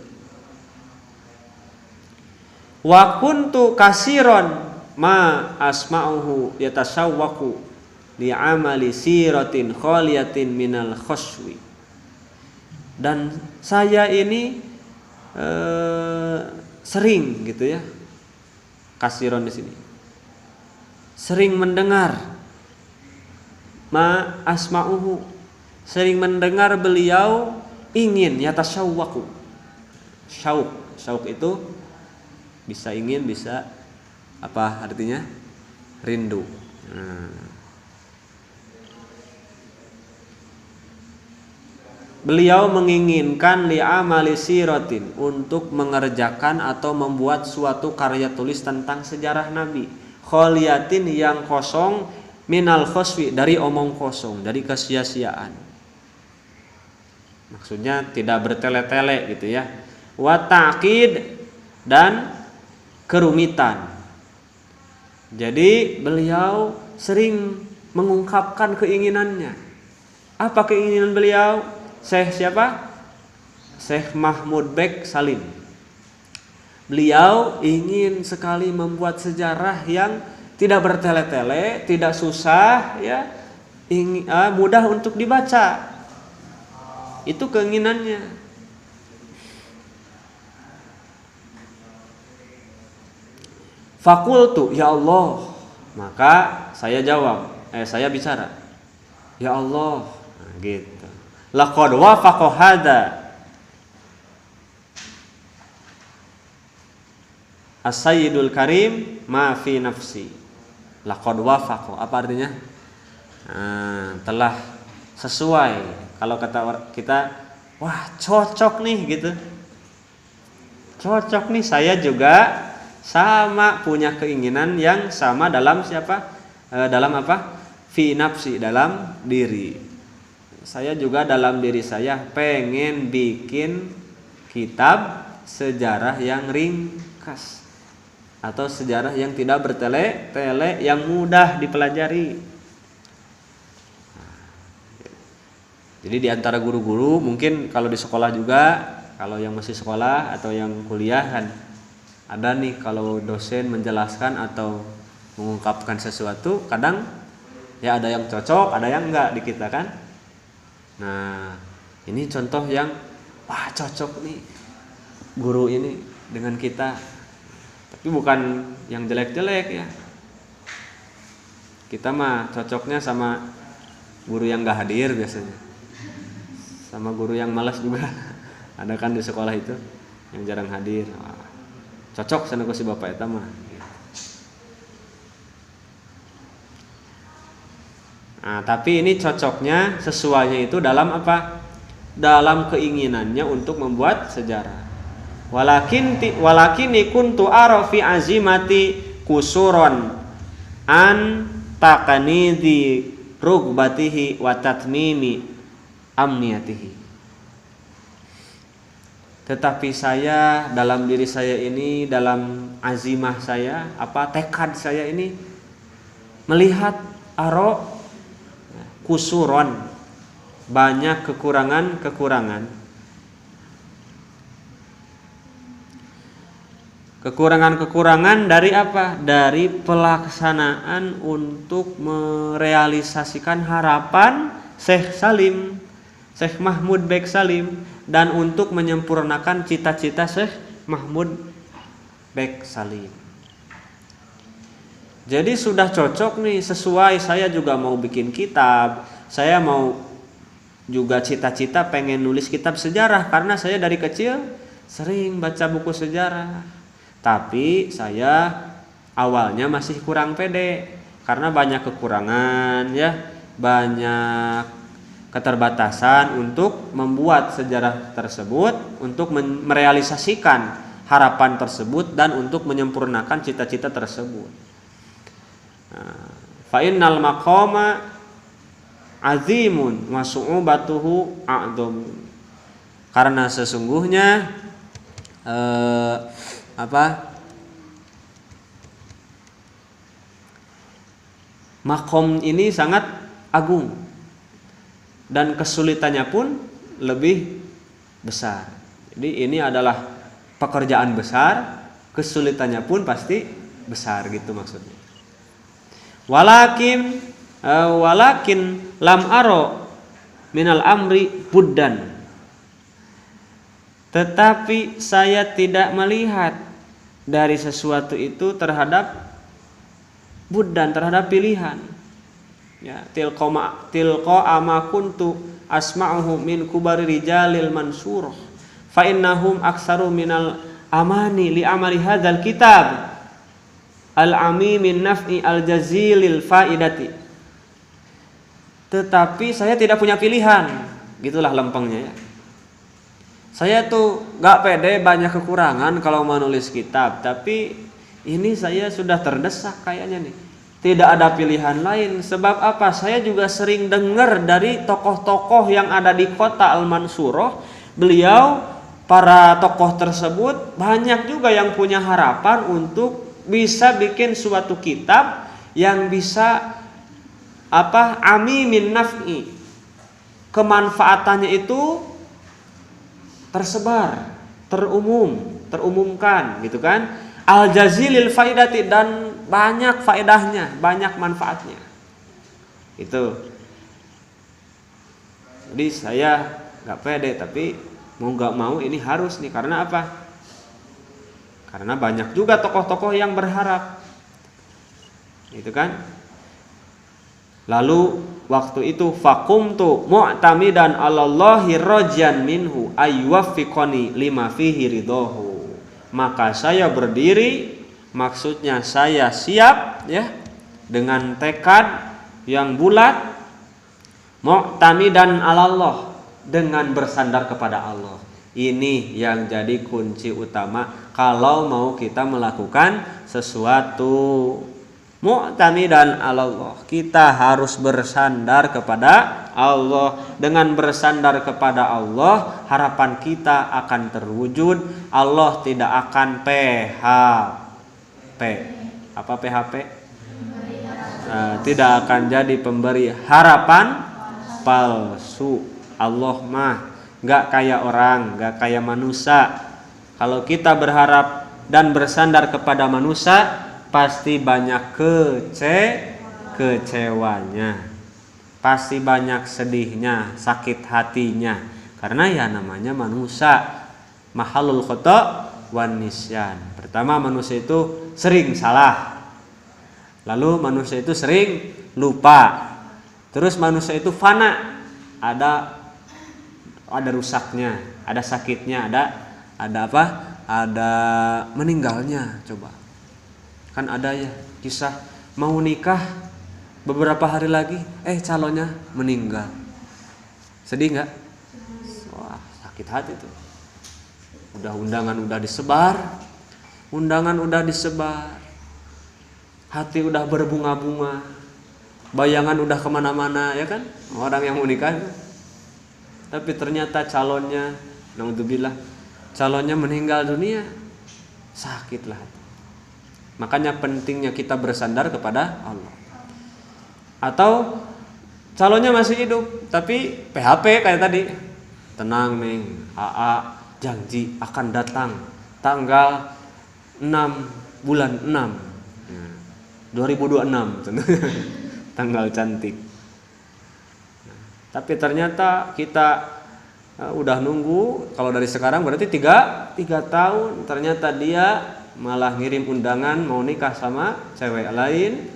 Wa kuntu kasiron ma asma'uhu yatasawwaqu li amali siratin khaliyatin minal khuswi. Dan saya ini sering gitu ya, kasiron di sini, sering mendengar ma asma'uhu, sering mendengar beliau ingin yatasawwaqu. Syauk itu bisa ingin, bisa apa artinya? Rindu. Beliau menginginkan li'amali siratin, untuk mengerjakan atau membuat suatu karya tulis tentang sejarah Nabi, kholiyatin yang kosong, minal khoswi, dari omong kosong, dari kesia-siaan. Maksudnya tidak bertele-tele gitu ya. Wa ta'qid, dan kerumitan. Jadi beliau sering mengungkapkan keinginannya. Apa keinginan beliau? Syekh siapa? Syekh Mahmud Bek Salim. Beliau ingin sekali membuat sejarah yang tidak bertele-tele, tidak susah ya, mudah untuk dibaca. Itu keinginannya. Fakultu, ya Allah, maka saya jawab, saya bicara, ya Allah, nah, gitu. Laqad wafaqa hada as-sayyidul karim ma fi nafsi. Laqad wafaqa, apa artinya? Telah sesuai. Kalau kata kita, wah cocok nih gitu. Cocok nih, saya juga sama punya keinginan yang sama dalam siapa? Dalam apa? Fi nafsi, dalam diri. Saya juga dalam diri saya pengen bikin kitab sejarah yang ringkas atau sejarah yang tidak bertele-tele, yang mudah dipelajari. Jadi di antara guru-guru mungkin kalau di sekolah juga, kalau yang masih sekolah atau yang kuliah kan ada nih, kalau dosen menjelaskan atau mengungkapkan sesuatu, kadang ya ada yang cocok, ada yang enggak di kita kan. Nah, ini contoh yang wah cocok nih guru ini dengan kita. Tapi bukan yang jelek-jelek ya. Kita mah cocoknya sama guru yang gak hadir biasanya. Sama guru yang malas juga. Ada kan di sekolah itu yang jarang hadir. Wah, cocok sana ku si bapak eta mah. Nah, tapi ini cocoknya, sesuainya itu dalam apa? Dalam keinginannya untuk membuat sejarah. Walakini kuntu ara fi azimati kusuron an taqanidi rugbatihi wa tatmimi amniyatihi. Tetapi saya dalam diri saya ini, dalam azimah saya, tekad saya ini melihat kusuron, banyak kekurangan-kekurangan. Kekurangan-kekurangan dari apa? Dari pelaksanaan untuk merealisasikan harapan Syekh Salim, Syekh Mahmud Bek Salim, dan untuk menyempurnakan cita-cita Syekh Mahmud Bek Salim. Jadi sudah cocok nih, sesuai. Saya juga mau bikin kitab, saya mau juga cita-cita pengen nulis kitab sejarah, karena saya dari kecil sering baca buku sejarah. Tapi saya awalnya masih kurang pede karena banyak kekurangan ya, banyak keterbatasan untuk membuat sejarah tersebut, untuk merealisasikan harapan tersebut, dan untuk menyempurnakan cita-cita tersebut. Fa innal maqama azimun wa su'ubatuhu a'dham. Karena sesungguhnya makom ini sangat agung dan kesulitannya pun lebih besar. Jadi ini adalah pekerjaan besar, kesulitannya pun pasti besar gitu maksudnya. Walakin lam aro minal amri buddan. Tetapi saya tidak melihat dari sesuatu itu terhadap buddan, terhadap pilihan. Ya, tilqa ama kuntu asma'uhu min kubari rijalil mansurah fa innahum aktsaru minal amani li amali hadzal kitab al-ami min naf'i al-jazilil faidati. Tetapi saya tidak punya pilihan. Gitulah lempengnya ya. Saya tuh gak pede, banyak kekurangan kalau menulis kitab, tapi ini saya sudah terdesak kayaknya nih. Tidak ada pilihan lain. Sebab apa? Saya juga sering dengar dari tokoh-tokoh yang ada di kota Al-Mansurah. Beliau, para tokoh tersebut banyak juga yang punya harapan untuk bisa bikin suatu kitab yang bisa ami min naf'i, kemanfaatannya itu tersebar, terumumkan gitu kan, al jazilil faidati, dan banyak faedahnya, banyak manfaatnya itu. Jadi saya nggak pede, tapi mau nggak mau ini harus nih. Karena apa? Karena banyak juga tokoh-tokoh yang berharap, gitu kan. Lalu waktu itu faqumtu mu'tamidan 'alallahi rajan minhu ayyuwaffiqani lima fihi ridahu. Maka saya berdiri, maksudnya saya siap ya, dengan tekad yang bulat, mu'tamidan 'alallah, dengan bersandar kepada Allah. Ini yang jadi kunci utama kalau mau kita melakukan sesuatu. Mu'tamidan 'alallah, kita harus bersandar kepada Allah. Dengan bersandar kepada Allah, harapan kita akan terwujud. Allah tidak akan PHP, tidak akan jadi pemberi harapan palsu. Allah mah gak kayak orang, gak kayak manusia. Kalau kita berharap dan bersandar kepada manusia, pasti banyak kecewanya, pasti banyak sedihnya, sakit hatinya. Karena ya namanya manusia, mahalul khata' wan nisyan. Pertama, manusia itu sering salah, lalu manusia itu sering lupa, terus manusia itu fana, ada rusaknya, ada sakitnya, ada meninggalnya. Coba kan ada ya kisah mau nikah beberapa hari lagi calonnya meninggal. Sedih nggak? Wah, sakit hati tuh. Undangan udah disebar, hati udah berbunga-bunga, bayangan udah kemana-mana ya kan, orang yang mau nikah itu. Tapi ternyata calonnya, naudzubillah, calonnya meninggal dunia, sakitlah. Makanya pentingnya kita bersandar kepada Allah. Atau calonnya masih hidup, tapi PHP kayak tadi. Tenang neng, AA janji akan datang tanggal 6 bulan 6 2026 tentunya. Tanggal cantik. Tapi ternyata kita udah nunggu, kalau dari sekarang berarti 3 tahun, ternyata dia malah ngirim undangan mau nikah sama cewek lain.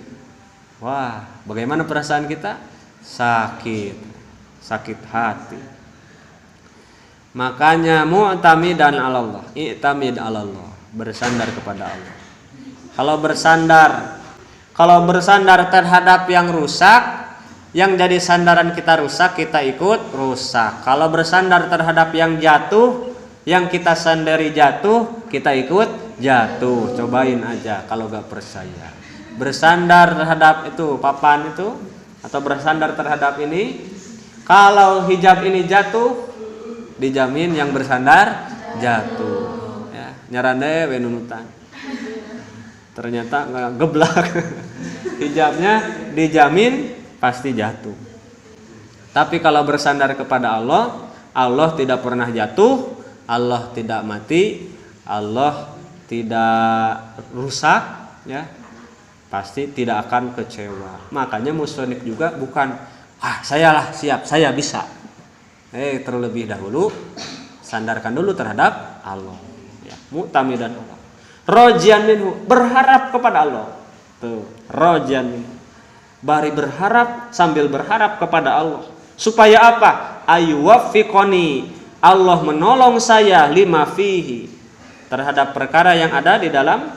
Wah, bagaimana perasaan kita? Sakit hati. Makanya mu'tamidan 'alallah, i'tamid 'alallah, bersandar kepada Allah. Kalau bersandar terhadap yang rusak, yang jadi sandaran kita rusak, kita ikut rusak. Kalau bersandar terhadap yang jatuh, yang kita sandari jatuh, kita ikut jatuh. Cobain aja kalau gak percaya. Bersandar terhadap itu papan itu, atau bersandar terhadap ini, kalau hijab ini jatuh, dijamin yang bersandar jatuh ya. Nyarane we nunutan, ternyata nggak geblak. Hijabnya dijamin pasti jatuh. Tapi kalau bersandar kepada Allah, Allah tidak pernah jatuh, Allah tidak mati, Allah tidak rusak, ya pasti tidak akan kecewa. Makanya musonif juga bukan sayalah siap, saya bisa. Terlebih dahulu sandarkan dulu terhadap Allah. Ya, mu'tamidan Allah. Rojian minhu, berharap kepada Allah. Tuh, rojian minhu. Bari berharap sambil berharap kepada Allah. Supaya apa? Ayuwaffiqoni, Allah menolong saya lima fihi, terhadap perkara yang ada di dalam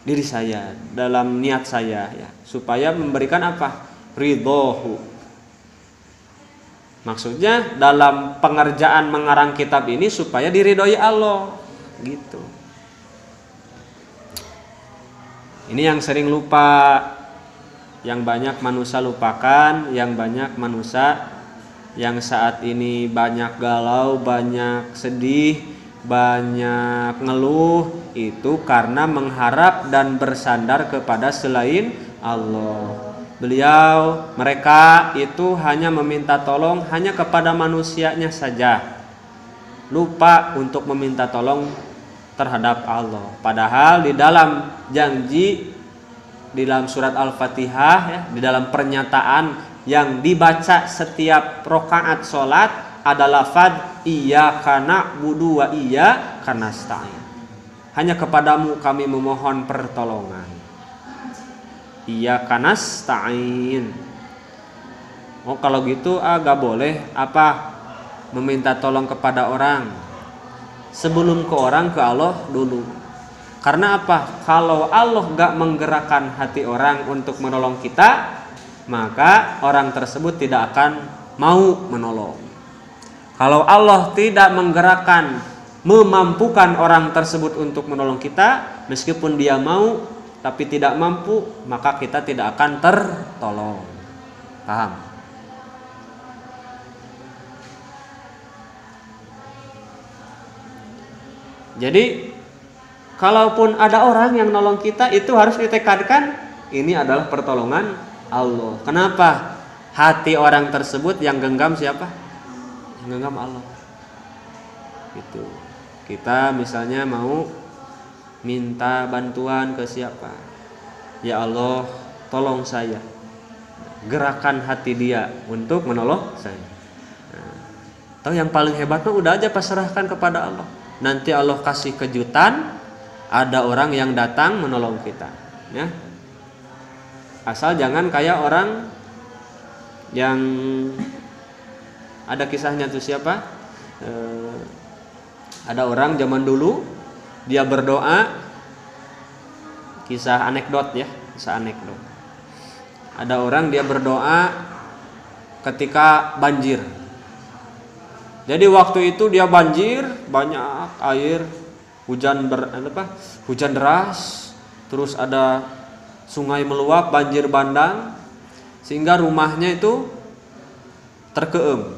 diri saya, dalam niat saya, ya, supaya memberikan apa? Ridhohu. Maksudnya dalam pengerjaan mengarang kitab ini supaya diridhoi Allah, gitu. Ini yang sering lupa, yang banyak manusia lupakan, yang banyak manusia yang saat ini banyak galau, banyak sedih, banyak ngeluh, itu karena mengharap dan bersandar kepada selain Allah. Mereka itu hanya meminta tolong hanya kepada manusianya saja, lupa untuk meminta tolong terhadap Allah. Padahal di dalam janji, di dalam surat Al-Fatihah, ya, di dalam pernyataan yang dibaca setiap rakaat sholat ada lafaz iyyaka na'budu wa iyyaka nasta'in. Hanya kepadamu kami memohon pertolongan. Iyyaka nasta'in. Oh kalau gitu gak boleh meminta tolong kepada orang. Sebelum ke orang, ke Allah dulu. Karena apa? Kalau Allah gak menggerakkan hati orang untuk menolong kita, maka orang tersebut tidak akan mau menolong. Kalau Allah tidak menggerakkan, memampukan orang tersebut untuk menolong kita, meskipun dia mau tapi tidak mampu, maka kita tidak akan tertolong. Paham? Jadi kalaupun ada orang yang nolong kita, itu harus ditekadkan ini adalah pertolongan Allah. Kenapa? Hati orang tersebut yang genggam siapa? Yang genggam Allah. Gitu. Kita misalnya mau minta bantuan ke siapa? Ya Allah, tolong saya. Gerakan hati dia untuk menolong saya. Tahu yang paling hebat udah aja pasrahkan kepada Allah. Nanti Allah kasih kejutan, ada orang yang datang menolong kita, ya. Asal jangan kayak orang yang ada kisahnya tuh siapa? Ada orang zaman dulu dia berdoa, kisah anekdot ya, kisah anekdot. Ada orang dia berdoa ketika banjir. Jadi waktu itu dia banjir, banyak air, hujan deras, terus ada sungai meluap, banjir bandang, sehingga rumahnya itu terkeum.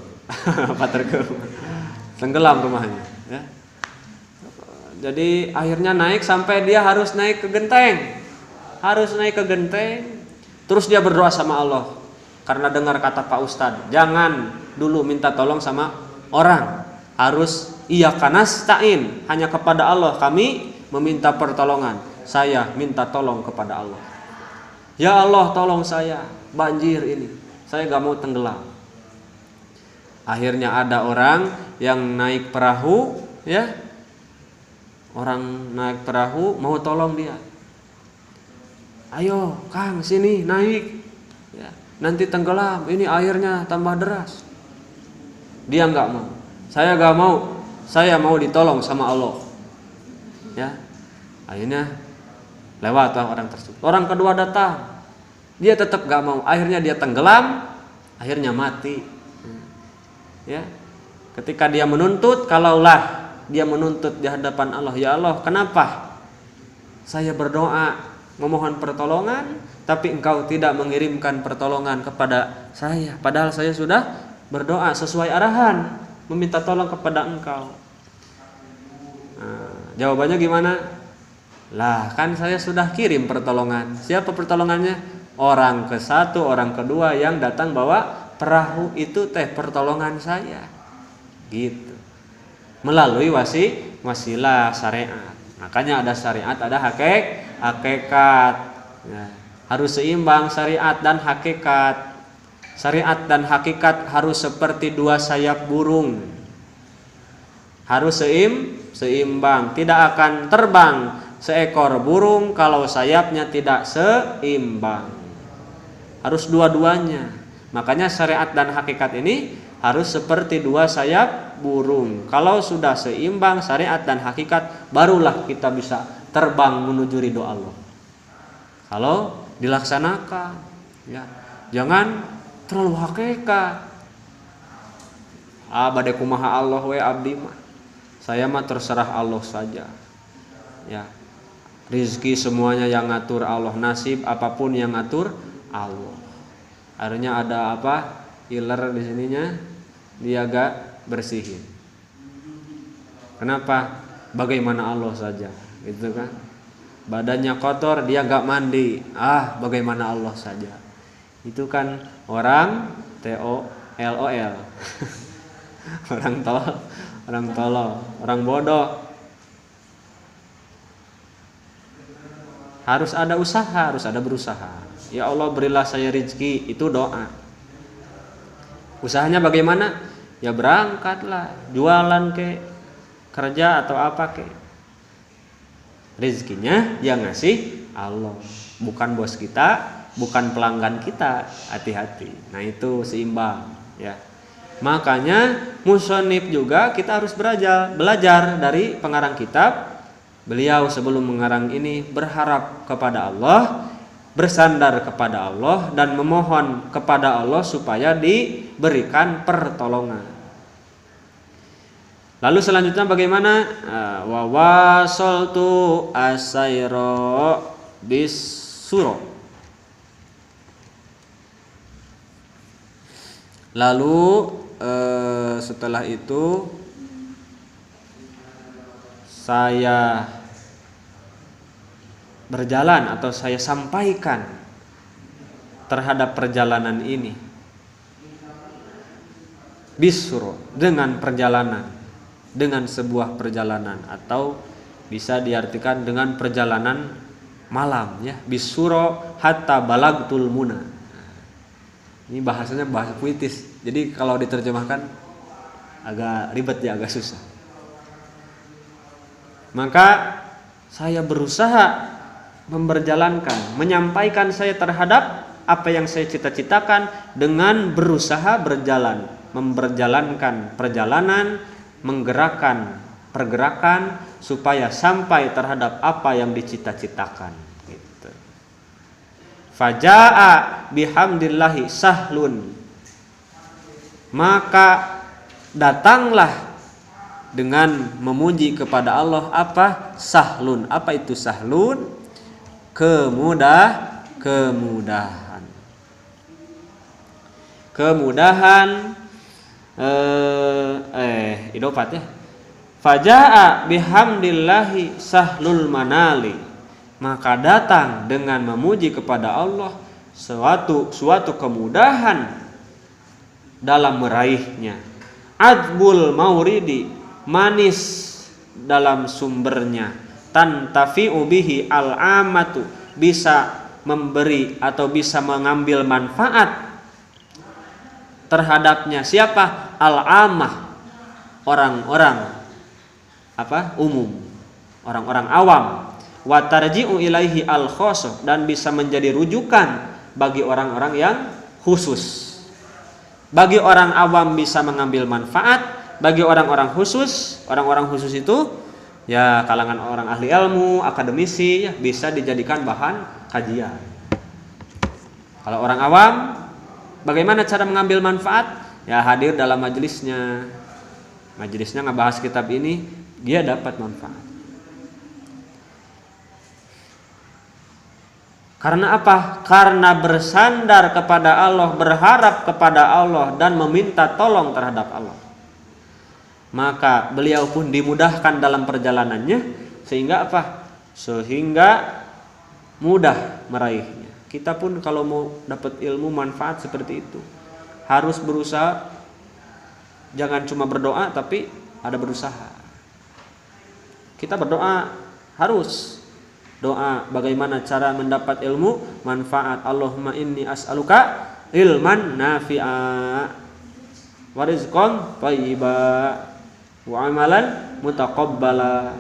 Tenggelam rumahnya, ya. Jadi akhirnya naik sampai dia harus naik ke genteng. Terus dia berdoa sama Allah. Karena dengar kata Pak Ustadz, jangan dulu minta tolong sama orang. Harus iyyaka nasta'in, hanya kepada Allah kami meminta pertolongan. Saya minta tolong kepada Allah. Ya Allah, tolong saya, banjir ini. Saya gak mau tenggelam. Akhirnya ada orang yang naik perahu, ya. Orang naik perahu mau tolong dia. Ayo, Kang, sini naik. Ya, nanti tenggelam, ini airnya tambah deras. Dia nggak mau. Saya nggak mau. Saya mau ditolong sama Allah. Ya, akhirnya lewat orang tersebut. Orang kedua datang, dia tetap nggak mau. Akhirnya dia tenggelam, akhirnya mati. Ya, ketika dia menuntut, kalaulah dia menuntut di hadapan Allah, ya Allah, kenapa saya berdoa memohon pertolongan tapi engkau tidak mengirimkan pertolongan kepada saya, padahal saya sudah berdoa sesuai arahan meminta tolong kepada engkau. Jawabannya gimana? Lah kan saya sudah kirim pertolongan. Siapa pertolongannya? Orang ke satu, orang kedua yang datang bawa perahu itu pertolongan saya. Gitu. Melalui wasilah syariat. Makanya ada syariat, ada hakikat. Ya, harus seimbang syariat dan hakikat. Syariat dan hakikat harus seperti dua sayap burung. Harus seimbang, tidak akan terbang seekor burung kalau sayapnya tidak seimbang. Harus dua-duanya. Makanya syariat dan hakikat ini harus seperti dua sayap burung. Kalau sudah seimbang syariat dan hakikat, barulah kita bisa terbang menuju ridho Allah. Kalau dilaksanakan, ya, jangan terlalu hakikat. Badai kumaha Allah we abdi mah. Saya mah terserah Allah saja. Ya. Rizki semuanya yang ngatur Allah, nasib apapun yang ngatur Allah. Akhirnya ada apa? Iler di sininya dia gak bersihin. Kenapa? Bagaimana Allah saja, gitu kan? Badannya kotor dia gak mandi. Bagaimana Allah saja. Itu kan orang TOLOL. orang tolol, orang bodoh. Harus ada usaha, harus ada berusaha. Ya Allah berilah saya rezeki, itu doa. Usahanya bagaimana? Ya berangkatlah, jualan ke, kerja atau apa ke. Rezekinya yang ngasih Allah, bukan bos kita, bukan pelanggan kita. Hati-hati. Nah itu seimbang, ya. Makanya musonif juga kita harus belajar dari pengarang kitab. Beliau sebelum mengarang ini berharap kepada Allah, bersandar kepada Allah dan memohon kepada Allah supaya diberikan pertolongan. Lalu selanjutnya bagaimana? Wa wasaltu asayro bisuro. Lalu setelah itu saya berjalan atau saya sampaikan terhadap perjalanan ini bisuro, dengan perjalanan, dengan sebuah perjalanan, atau bisa diartikan dengan perjalanan malam, ya, bisuro hatta balagtul muna. Ini bahasanya bahasa puitis, jadi kalau diterjemahkan agak ribet ya, agak susah. Maka saya berusaha memberjalankan, menyampaikan saya terhadap apa yang saya cita-citakan dengan berusaha berjalan, memberjalankan perjalanan, menggerakkan pergerakan supaya sampai terhadap apa yang dicita-citakan. Gitu. Faja'a bihamdillahi sahlun, maka datanglah dengan memuji kepada Allah apa? Sahlun. Apa itu sahlun? Kemudahan. Idofat ya. Faja'a bihamdillahi sahlul manali, maka datang dengan memuji kepada Allah suatu kemudahan dalam meraihnya. Adbul mauridi, manis dalam sumbernya. Tantafi'u bihi al-amatu, bisa memberi atau bisa mengambil manfaat terhadapnya siapa? Al-amah, orang-orang umum, orang-orang awam. Wa tarji'u ilaihi al-khosoh, dan bisa menjadi rujukan bagi orang-orang yang khusus. Bagi orang awam bisa mengambil manfaat, bagi orang-orang khusus itu ya kalangan orang ahli ilmu, akademisi, ya, bisa dijadikan bahan kajian. Kalau orang awam, bagaimana cara mengambil manfaat? Ya hadir dalam majelisnya ngebahas kitab ini, dia dapat manfaat. Karena apa? Karena bersandar kepada Allah, berharap kepada Allah, dan meminta tolong terhadap Allah. Maka beliau pun dimudahkan dalam perjalanannya, sehingga apa? Sehingga mudah meraihnya. Kita pun kalau mau dapat ilmu manfaat seperti itu, harus berusaha. Jangan cuma berdoa, tapi ada berusaha. Kita berdoa harus Doa bagaimana cara mendapat ilmu manfaat. Allahumma inni as'aluka ilman nafi'a wa rizqan thayyiba wa amalan mutaqabbala.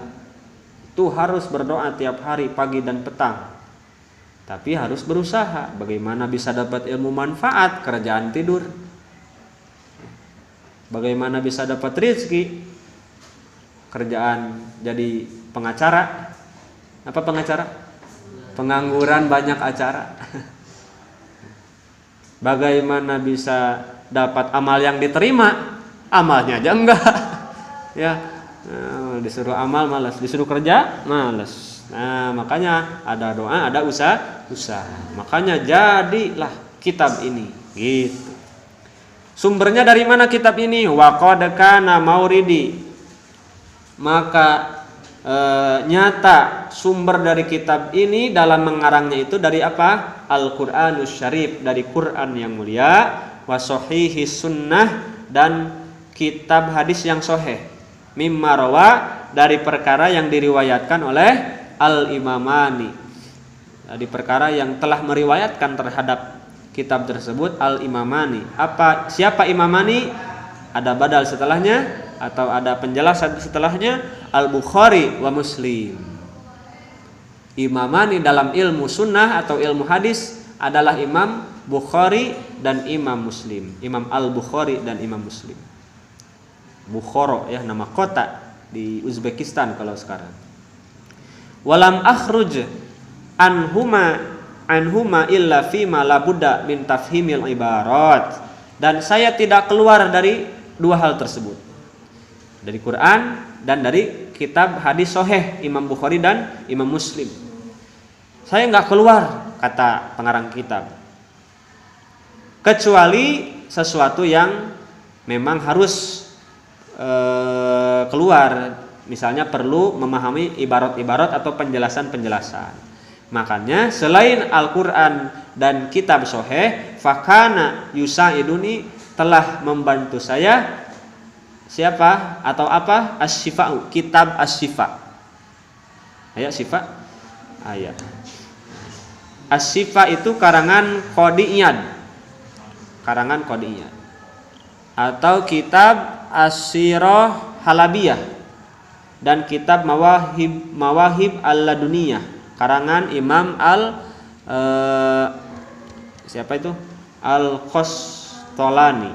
Itu harus berdoa tiap hari pagi dan petang. Tapi harus berusaha. Bagaimana bisa dapat ilmu manfaat? Kerjaan tidur. Bagaimana bisa dapat rezeki? Kerjaan jadi pengacara. Apa pengacara? Pengangguran banyak acara. Bagaimana bisa dapat amal yang diterima? Amalnya aja enggak. Ya, disuruh amal malas, disuruh kerja malas. Nah, makanya ada doa, ada usaha. Makanya jadilah kitab ini. Gitu. Sumbernya dari mana kitab ini? Wa qad kana mauridi. Maka nyata sumber dari kitab ini dalam mengarangnya itu dari apa? Al-Qur'anus Syarif, dari Quran yang mulia, wa sahihi sunnah, dan kitab hadis yang sahih, mimma rawa, dari perkara yang diriwayatkan oleh al-imamani, dari perkara yang telah meriwayatkan terhadap kitab tersebut al-imamani. Siapa imamani? Ada badal setelahnya atau ada penjelasan setelahnya, Al-Bukhari wa Muslim. Imamani dalam ilmu sunnah atau ilmu hadis adalah Imam Bukhari dan Imam Muslim. Imam Al-Bukhari dan Imam Muslim. Bukhara ya, nama kota di Uzbekistan kalau sekarang. Walam akhruj anhuma illa fima la budda min tafhimil ibarat. Dan saya tidak keluar dari dua hal tersebut, dari Quran dan dari kitab hadis sahih Imam Bukhari dan Imam Muslim. Saya nggak keluar, kata pengarang kitab, kecuali sesuatu yang memang harus keluar. Misalnya perlu memahami ibarat-ibarat atau penjelasan-penjelasan. Makanya selain Al-Quran dan kitab sahih, fakana yusaiduni, telah membantu saya siapa atau apa? As-Syifa, kitab As-Syifa. Ayat Syifa, ayat As-Syifa itu karangan Qadiyad, atau kitab As-Sirah Halabiyah, dan kitab Mawahib Al-Laduniyah karangan Imam siapa itu? Al-Qastolani,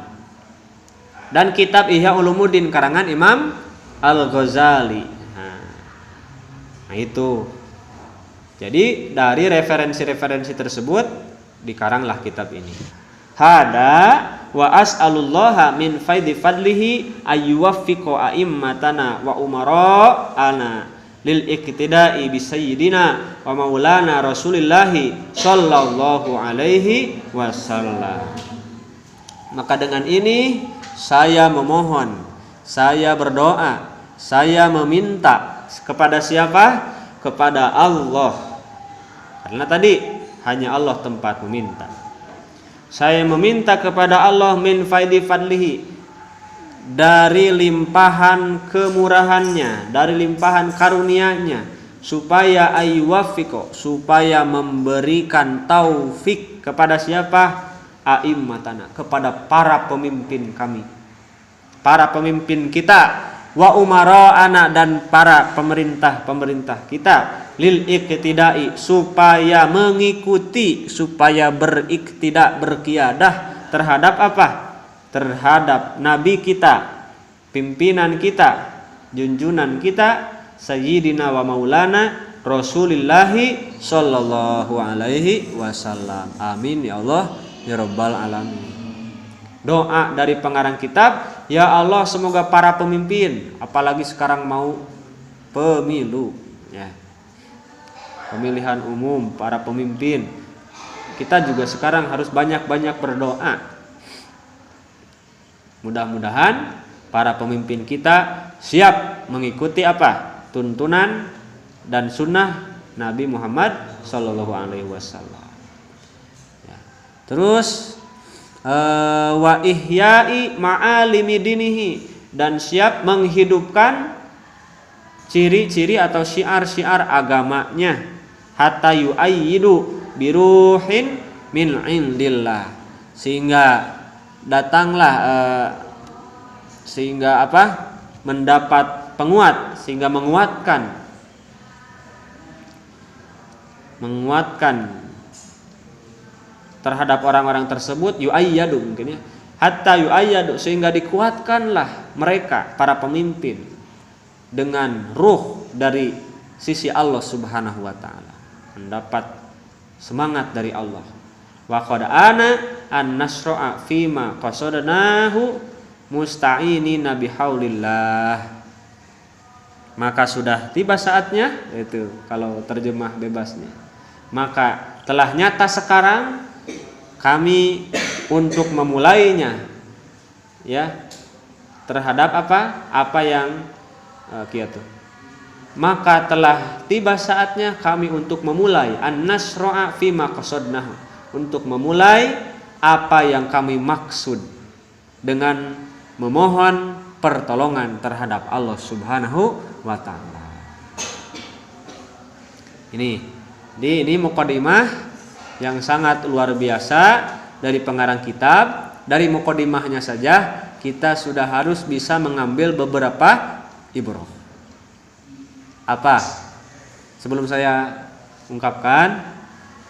dan kitab Ihya Ulumuddin karangan Imam Al-Ghazali. Nah itu. Jadi dari referensi-referensi tersebut dikaranglah kitab ini. Hada wa as'alullaha min faidi fadlihi ayyuwaffiqa a'immatana wa umara'ana lil iktida'i bi sayyidina wa maulana Rasulillahi sallallahu alaihi wasallam. Maka dengan ini saya memohon, saya berdoa, saya meminta kepada siapa? Kepada Allah. Karena tadi hanya Allah tempat meminta. Saya meminta kepada Allah min faidi fadlihi, dari limpahan kemurahannya, dari limpahan karunia-Nya, supaya ayyuwaffiqa, supaya memberikan taufik kepada siapa? A'immatana, kepada para pemimpin kami, para pemimpin kita, wa umara'ana, dan para pemerintah-pemerintah kita, lil iqtida'i, supaya mengikuti, supaya beriktidak, berqiyadah terhadap apa? Terhadap nabi kita, pimpinan kita, junjunan kita, sayyidina wa maulana Rasulillahi sallallahu alaihi wasallam. Amin ya Allah ya rabbal alamin. Doa dari pengarang kitab, ya Allah semoga para pemimpin, apalagi sekarang mau pemilu ya, pemilihan umum, para pemimpin, kita juga sekarang harus banyak-banyak berdoa. Mudah-mudahan para pemimpin kita siap mengikuti apa? Tuntunan dan sunnah Nabi Muhammad sallallahu alaihi wasallam. Ya. Terus wa ihya'i ma'alimi dinihi, dan siap menghidupkan ciri-ciri atau syiar-syiar agamanya, hatta yu'ayyidu biruhin min indillah, sehingga datanglah sehingga apa? Mendapat penguat, sehingga menguatkan terhadap orang-orang tersebut, yu'ayyadu mungkin ya, hatta yu'ayyadu, sehingga dikuatkanlah mereka para pemimpin dengan ruh dari sisi Allah Subhanahu wa taala, mendapat semangat dari Allah. Wa qad ana an-nasra'a fima qasadnahu musta'inina bihaulillah. Maka sudah tiba saatnya, itu kalau terjemah bebasnya, maka telah nyata sekarang kami untuk memulainya, ya, terhadap apa yang kiatu. Maka telah tiba saatnya kami untuk memulai an-nasra'a fima qasadnahu, untuk memulai apa yang kami maksud dengan memohon pertolongan terhadap Allah Subhanahu wa taala. Ini muqaddimah yang sangat luar biasa dari pengarang kitab. Dari muqaddimahnya saja kita sudah harus bisa mengambil beberapa ibrah. Apa? Sebelum saya ungkapkan,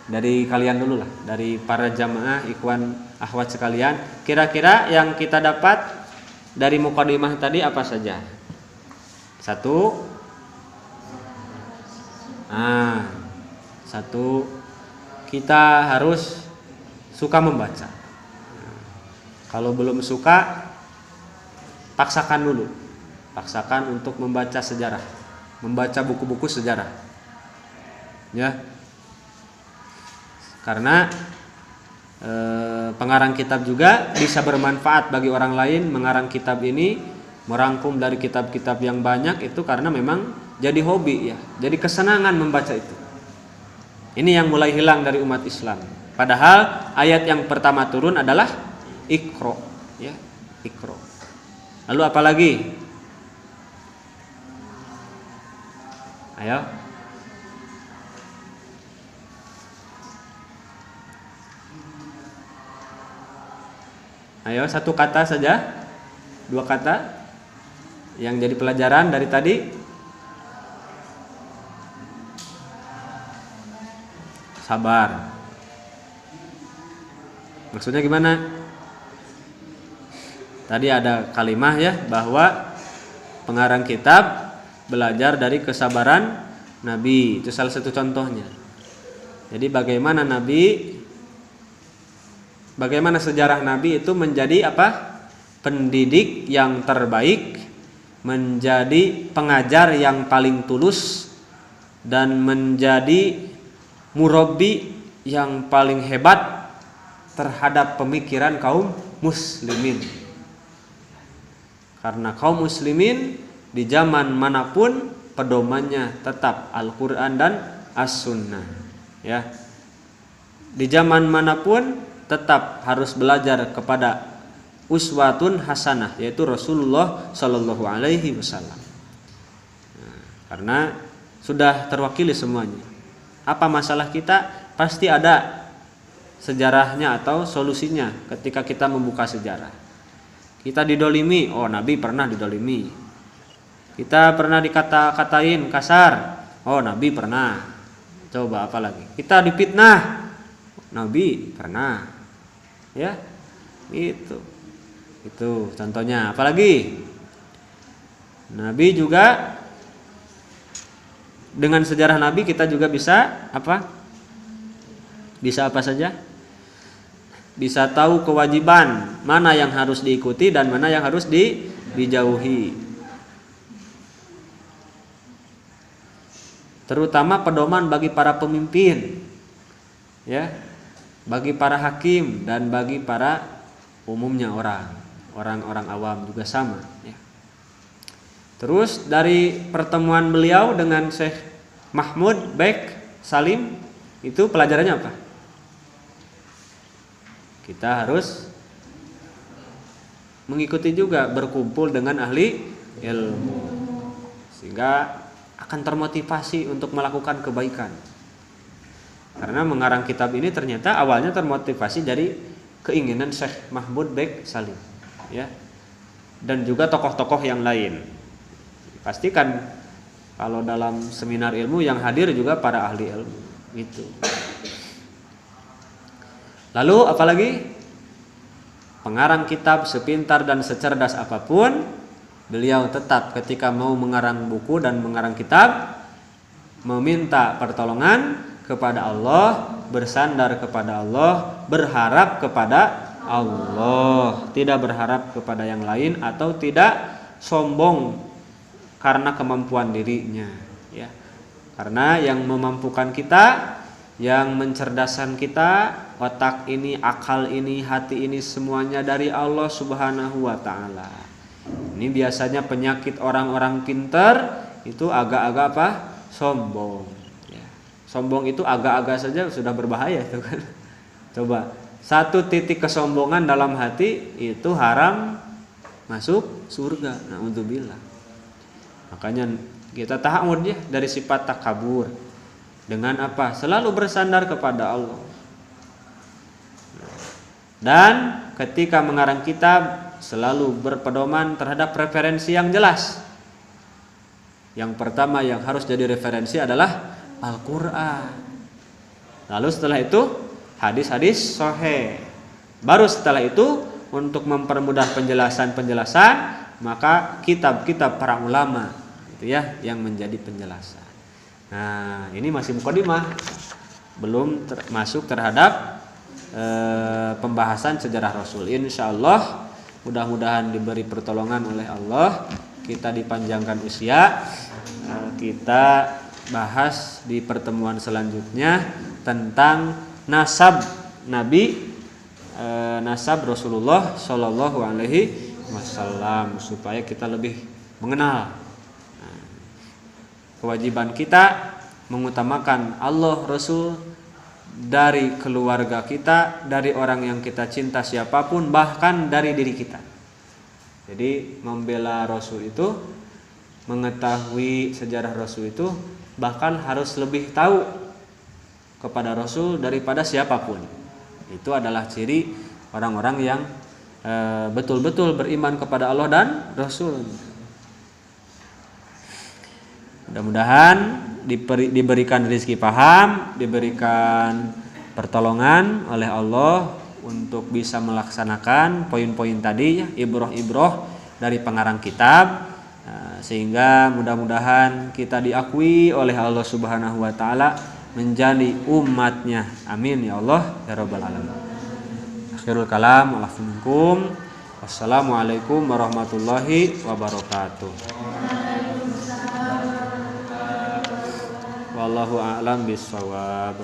dari kalian dulu lah, dari para jamaah ikhwan akhwat sekalian, kira-kira yang kita dapat dari muqaddimah tadi apa saja? Satu, kita harus suka membaca. Kalau belum suka, paksakan dulu, paksakan untuk membaca sejarah, membaca buku-buku sejarah, ya. Karena pengarang kitab juga bisa bermanfaat bagi orang lain. Mengarang kitab ini merangkum dari kitab-kitab yang banyak itu karena memang jadi hobi, ya, jadi kesenangan membaca itu. Ini yang mulai hilang dari umat Islam. Padahal ayat yang pertama turun adalah Iqra, ya, Iqra. Lalu apa lagi? Ayo. Ayo, satu kata saja, dua kata yang jadi pelajaran dari tadi. Sabar. Maksudnya gimana? Tadi ada kalimah, ya, bahwa pengarang kitab belajar dari kesabaran Nabi. Itu salah satu contohnya. Jadi bagaimana sejarah Nabi itu menjadi pendidik yang terbaik, menjadi pengajar yang paling tulus, dan menjadi murabbi yang paling hebat terhadap pemikiran kaum muslimin. Karena kaum muslimin di zaman manapun pedomannya tetap Al-Quran dan As-Sunnah, ya. Di zaman manapun tetap harus belajar kepada uswatun hasanah, yaitu Rasulullah Shallallahu Alaihi Wasallam. Karena sudah terwakili semuanya. Apa masalah kita pasti ada sejarahnya atau solusinya ketika kita membuka sejarah. Kita didolimi, oh Nabi pernah didolimi. Kita pernah dikata-katain kasar, oh Nabi pernah. Coba apa lagi? Kita difitnah, Nabi pernah. Ya, itu contohnya. Apalagi Nabi juga, dengan sejarah Nabi kita juga bisa apa saja? Bisa tahu kewajiban mana yang harus diikuti dan mana yang harus dijauhi. Terutama pedoman bagi para pemimpin, ya, bagi para hakim dan bagi para umumnya orang-orang awam juga sama, ya. Terus dari pertemuan beliau dengan Syekh Mahmud Bek Salim, itu pelajarannya apa? Kita harus mengikuti juga, berkumpul dengan ahli ilmu, sehingga akan termotivasi untuk melakukan kebaikan. Karena mengarang kitab ini ternyata awalnya termotivasi dari keinginan Syekh Mahmud Bek Salim, ya, dan juga tokoh-tokoh yang lain. Pastikan kalau dalam seminar ilmu yang hadir juga para ahli ilmu itu. Lalu apalagi? Pengarang kitab sepintar dan secerdas apapun, beliau tetap ketika mau mengarang buku dan mengarang kitab meminta pertolongan kepada Allah, bersandar kepada Allah, berharap kepada Allah, tidak berharap kepada yang lain atau tidak sombong karena kemampuan dirinya, ya. Karena yang memampukan kita, yang mencerdaskan kita, otak ini, akal ini, hati ini semuanya dari Allah Subhanahu wa taala. Ini biasanya penyakit orang-orang pintar itu agak-agak apa? Sombong. Sombong itu agak-agak saja sudah berbahaya itu kan. Coba, satu titik kesombongan dalam hati itu haram masuk surga. Na'udzubillah. Makanya kita ta'awud ya dari sifat takabur. Dengan apa? Selalu bersandar kepada Allah. Dan ketika mengarang kitab selalu berpedoman terhadap referensi yang jelas. Yang pertama yang harus jadi referensi adalah Al-Quran. Lalu setelah itu hadis-hadis sahih. Baru setelah itu untuk mempermudah penjelasan-penjelasan maka kitab-kitab para ulama itu ya yang menjadi penjelasan. Nah, ini masih mukadimah, belum masuk terhadap pembahasan sejarah Rasul. Insyaallah mudah-mudahan diberi pertolongan oleh Allah, kita dipanjangkan usia, kita bahas di pertemuan selanjutnya tentang nasab Nabi, nasab Rasulullah Shallallahu Alaihi Wasallam supaya kita lebih mengenal. Kewajiban kita mengutamakan Allah, Rasul dari keluarga kita, dari orang yang kita cinta siapapun, bahkan dari diri kita. Jadi membela Rasul itu, mengetahui sejarah Rasul itu, bahkan harus lebih tahu kepada Rasul daripada siapapun. Itu adalah ciri orang-orang yang betul-betul beriman kepada Allah dan Rasul. Mudah-mudahan diberikan rezeki paham, diberikan pertolongan oleh Allah untuk bisa melaksanakan poin-poin tadi, ibroh-ibroh dari pengarang kitab, sehingga mudah-mudahan kita diakui oleh Allah Subhanahu wa taala menjadi umatnya. Amin ya Allah ya rabbal alamin. Akhirul kalam, wassalamualaikum warahmatullahi wabarakatuh. Wallahu a'lam bishawab.